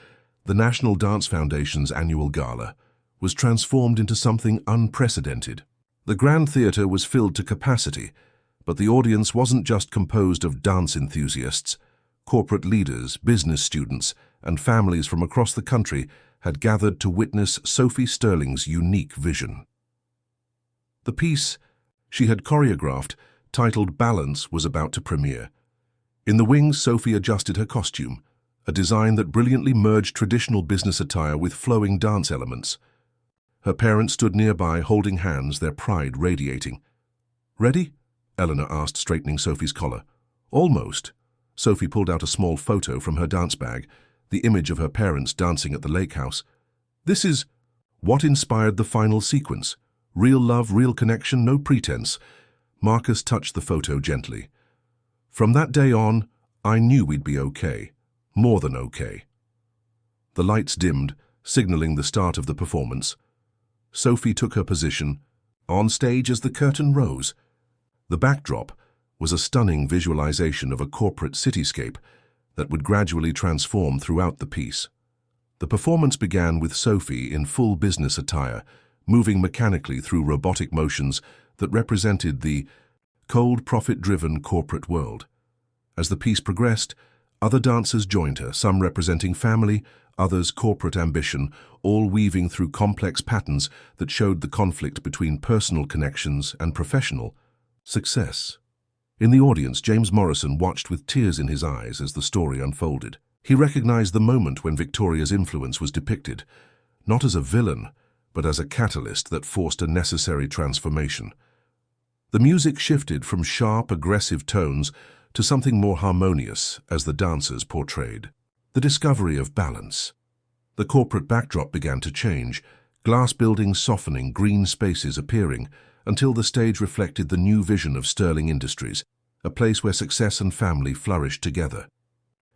the National Dance Foundation's annual gala was transformed into something unprecedented. The Grand Theatre was filled to capacity, but the audience wasn't just composed of dance enthusiasts. Corporate leaders, business students, and families from across the country had gathered to witness Sophie Sterling's unique vision. The piece she had choreographed, titled Balance, was about to premiere. In the wings, Sophie adjusted her costume, a design that brilliantly merged traditional business attire with flowing dance elements. Her parents stood nearby, holding hands, their pride radiating. "Ready?" Eleanor asked, straightening Sophie's collar. "Almost." Sophie pulled out a small photo from her dance bag, the image of her parents dancing at the lake house. "This is what inspired the final sequence. Real love, real connection, no pretense." Marcus touched the photo gently. "From that day on, I knew we'd be okay. More than okay." The lights dimmed, signaling the start of the performance. Sophie took her position on stage as the curtain rose. The backdrop was a stunning visualization of a corporate cityscape that would gradually transform throughout the piece. The performance began with Sophie in full business attire, moving mechanically through robotic motions that represented the cold, profit-driven corporate world. As the piece progressed, other dancers joined her, some representing family, others corporate ambition, all weaving through complex patterns that showed the conflict between personal connections and professional success. In the audience, James Morrison watched with tears in his eyes as the story unfolded. He recognized the moment when Victoria's influence was depicted, not as a villain, but as a catalyst that forced a necessary transformation. The music shifted from sharp, aggressive tones to something more harmonious as the dancers portrayed the discovery of balance. The corporate backdrop began to change, glass buildings softening, green spaces appearing, until the stage reflected the new vision of Sterling Industries, a place where success and family flourished together.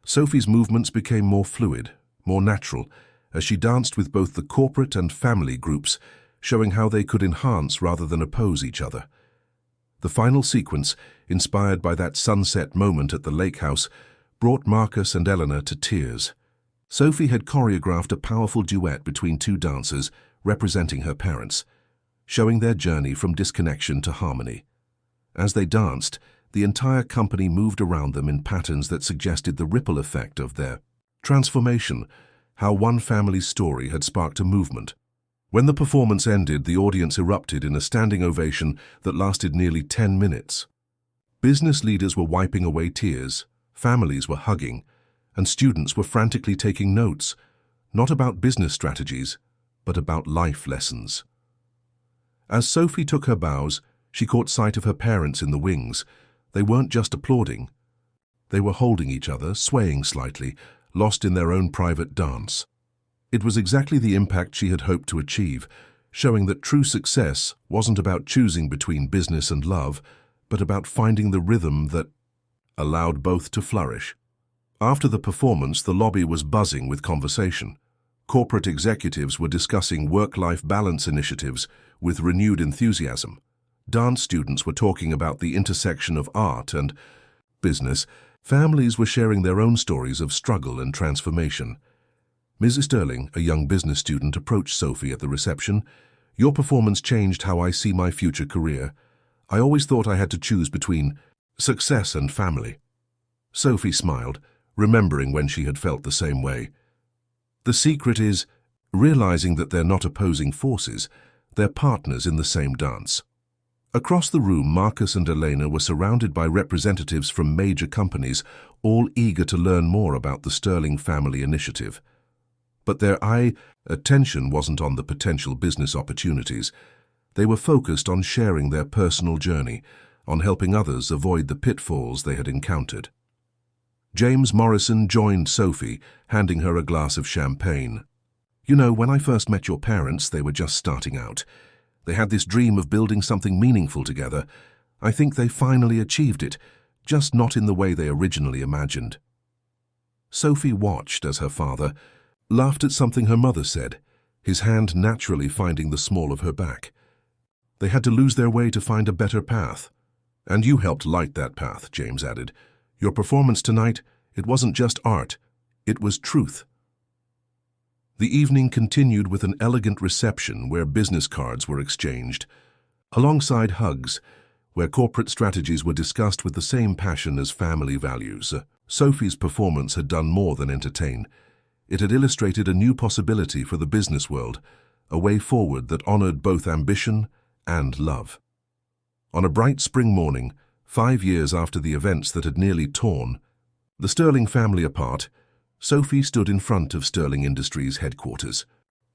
Sophie's movements became more fluid, more natural, as she danced with both the corporate and family groups, showing how they could enhance rather than oppose each other. The final sequence, inspired by that sunset moment at the lake house, brought Marcus and Eleanor to tears. Sophie had choreographed a powerful duet between two dancers representing her parents, showing their journey from disconnection to harmony. As they danced, the entire company moved around them in patterns that suggested the ripple effect of their transformation, how one family's story had sparked a movement. When the performance ended, the audience erupted in a standing ovation that lasted nearly 10 minutes. Business leaders were wiping away tears, families were hugging, and students were frantically taking notes, not about business strategies, but about life lessons. As Sophie took her bows, she caught sight of her parents in the wings. They weren't just applauding. They were holding each other, swaying slightly, lost in their own private dance. It was exactly the impact she had hoped to achieve, showing that true success wasn't about choosing between business and love, but about finding the rhythm that allowed both to flourish. After the performance, the lobby was buzzing with conversation. Corporate executives were discussing work-life balance initiatives with renewed enthusiasm. Dance students were talking about the intersection of art and business. Families were sharing their own stories of struggle and transformation. Mrs. Sterling, a young business student, approached Sophie at the reception. "Your performance changed how I see my future career. I always thought I had to choose between success and family." Sophie smiled, remembering when she had felt the same way. The secret is realizing that they're not opposing forces, they're partners in the same dance. Across the room, Marcus and Elena were surrounded by representatives from major companies, all eager to learn more about the Sterling family initiative. But their attention wasn't on the potential business opportunities. They were focused on sharing their personal journey, on helping others avoid the pitfalls they had encountered. James Morrison joined Sophie, handing her a glass of champagne. "You know, when I first met your parents, they were just starting out. They had this dream of building something meaningful together. I think they finally achieved it, just not in the way they originally imagined." Sophie watched as her father laughed at something her mother said, his hand naturally finding the small of her back. "They had to lose their way to find a better path. And you helped light that path," James added. "Your performance tonight, it wasn't just art, it was truth." The evening continued with an elegant reception where business cards were exchanged, alongside hugs, where corporate strategies were discussed with the same passion as family values. Sophie's performance had done more than entertain. It had illustrated a new possibility for the business world, a way forward that honored both ambition and love. On a bright spring morning, 5 years after the events that had nearly torn The Sterling family apart, Sophie stood in front of Sterling Industries headquarters.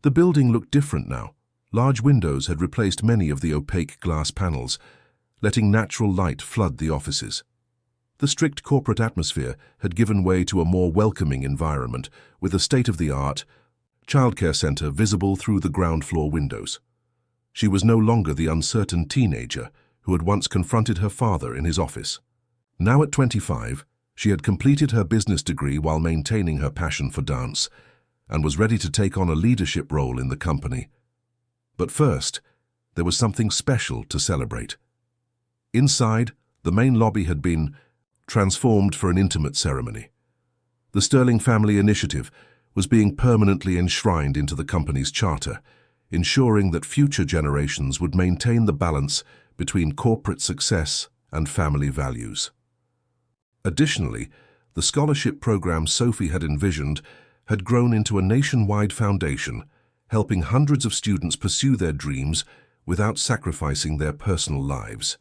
The building looked different now. Large windows had replaced many of the opaque glass panels, letting natural light flood the offices. The strict corporate atmosphere had given way to a more welcoming environment, with a state-of-the-art childcare center visible through the ground floor windows. She was no longer the uncertain teenager who had once confronted her father in his office. Now at 25, she had completed her business degree while maintaining her passion for dance, and was ready to take on a leadership role in the company. But first, there was something special to celebrate. Inside, the main lobby had been transformed for an intimate ceremony. The Sterling Family Initiative was being permanently enshrined into the company's charter, ensuring that future generations would maintain the balance between corporate success and family values. Additionally, the scholarship program Sophie had envisioned had grown into a nationwide foundation, helping hundreds of students pursue their dreams without sacrificing their personal lives.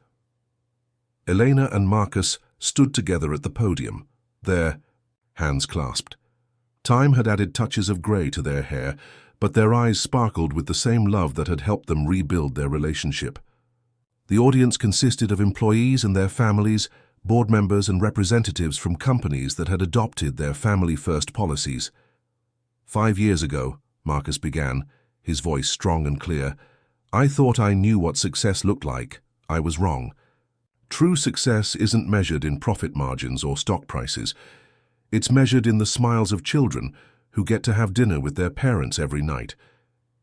Elena and Marcus stood together at the podium, their hands clasped. Time had added touches of grey to their hair, but their eyes sparkled with the same love that had helped them rebuild their relationship. The audience consisted of employees and their families, board members and representatives from companies that had adopted their family-first policies. 5 years ago, Marcus began, his voice strong and clear, I thought I knew what success looked like. I was wrong. True success isn't measured in profit margins or stock prices. It's measured in the smiles of children who get to have dinner with their parents every night.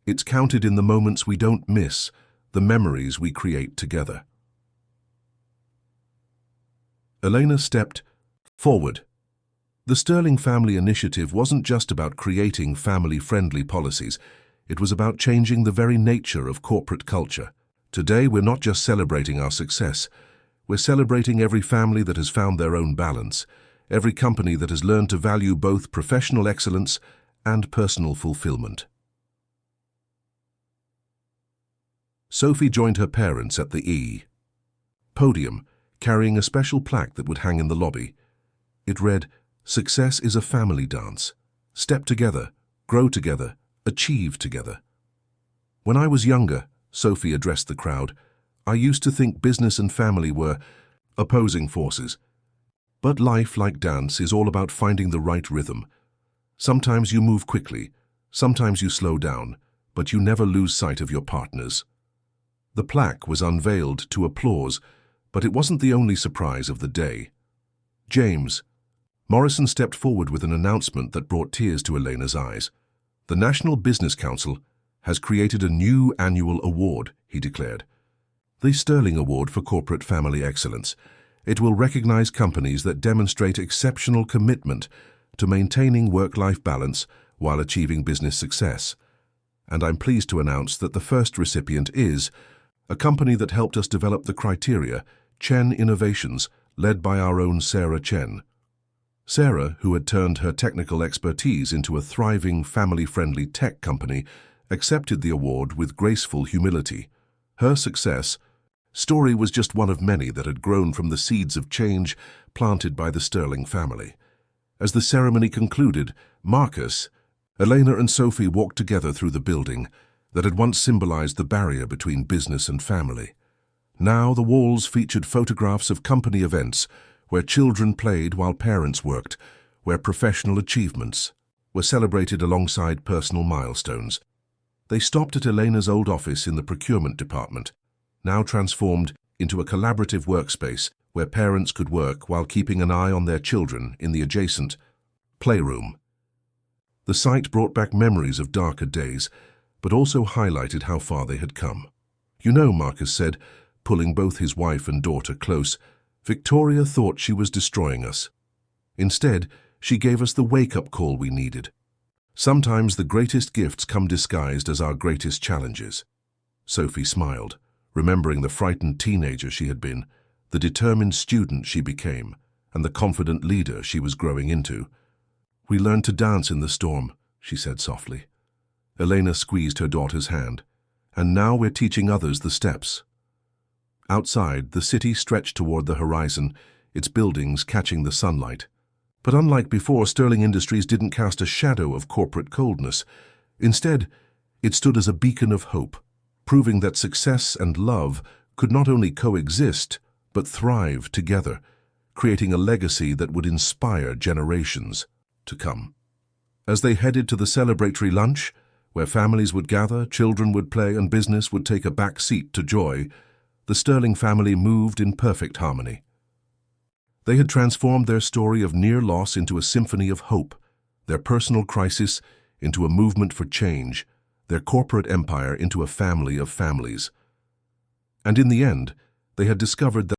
It's counted in the moments we don't miss, the memories we create together. Elena stepped forward. The Sterling Family Initiative wasn't just about creating family-friendly policies. It was about changing the very nature of corporate culture. Today, we're not just celebrating our success. We're celebrating every family that has found their own balance, every company that has learned to value both professional excellence and personal fulfillment. Sophie joined her parents at the podium, carrying a special plaque that would hang in the lobby. It read, Success is a family dance. Step together, grow together, achieve together. When I was younger, Sophie addressed the crowd, I used to think business and family were opposing forces. But life, like dance, is all about finding the right rhythm. Sometimes you move quickly, sometimes you slow down, but you never lose sight of your partners. The plaque was unveiled to applause, but it wasn't the only surprise of the day. James Morrison stepped forward with an announcement that brought tears to Elena's eyes. The National Business Council has created a new annual award, he declared. The Sterling Award for Corporate Family Excellence. It will recognize companies that demonstrate exceptional commitment to maintaining work-life balance while achieving business success. And I'm pleased to announce that the first recipient is a company that helped us develop the criteria, Chen Innovations, led by our own Sarah Chen. Sarah, who had turned her technical expertise into a thriving, family-friendly tech company, accepted the award with graceful humility. Her success story was just one of many that had grown from the seeds of change planted by the Sterling family. As the ceremony concluded, Marcus, Elena and Sophie walked together through the building that had once symbolized the barrier between business and family. Now the walls featured photographs of company events where children played while parents worked, where professional achievements were celebrated alongside personal milestones. They stopped at Elena's old office in the procurement department, now transformed into a collaborative workspace where parents could work while keeping an eye on their children in the adjacent playroom. The site brought back memories of darker days, but also highlighted how far they had come. You know, Marcus said, pulling both his wife and daughter close, Victoria thought she was destroying us. Instead, she gave us the wake-up call we needed. Sometimes the greatest gifts come disguised as our greatest challenges. Sophie smiled, remembering the frightened teenager she had been, the determined student she became, and the confident leader she was growing into. We learned to dance in the storm, she said softly. Elena squeezed her daughter's hand. And now we're teaching others the steps. Outside, the city stretched toward the horizon, its buildings catching the sunlight. But unlike before, Sterling Industries didn't cast a shadow of corporate coldness. Instead, it stood as a beacon of hope, proving that success and love could not only coexist, but thrive together, creating a legacy that would inspire generations to come. As they headed to the celebratory lunch, where families would gather, children would play, and business would take a back seat to joy, the Sterling family moved in perfect harmony. They had transformed their story of near loss into a symphony of hope, their personal crisis into a movement for change, their corporate empire into a family of families. And in the end, they had discovered that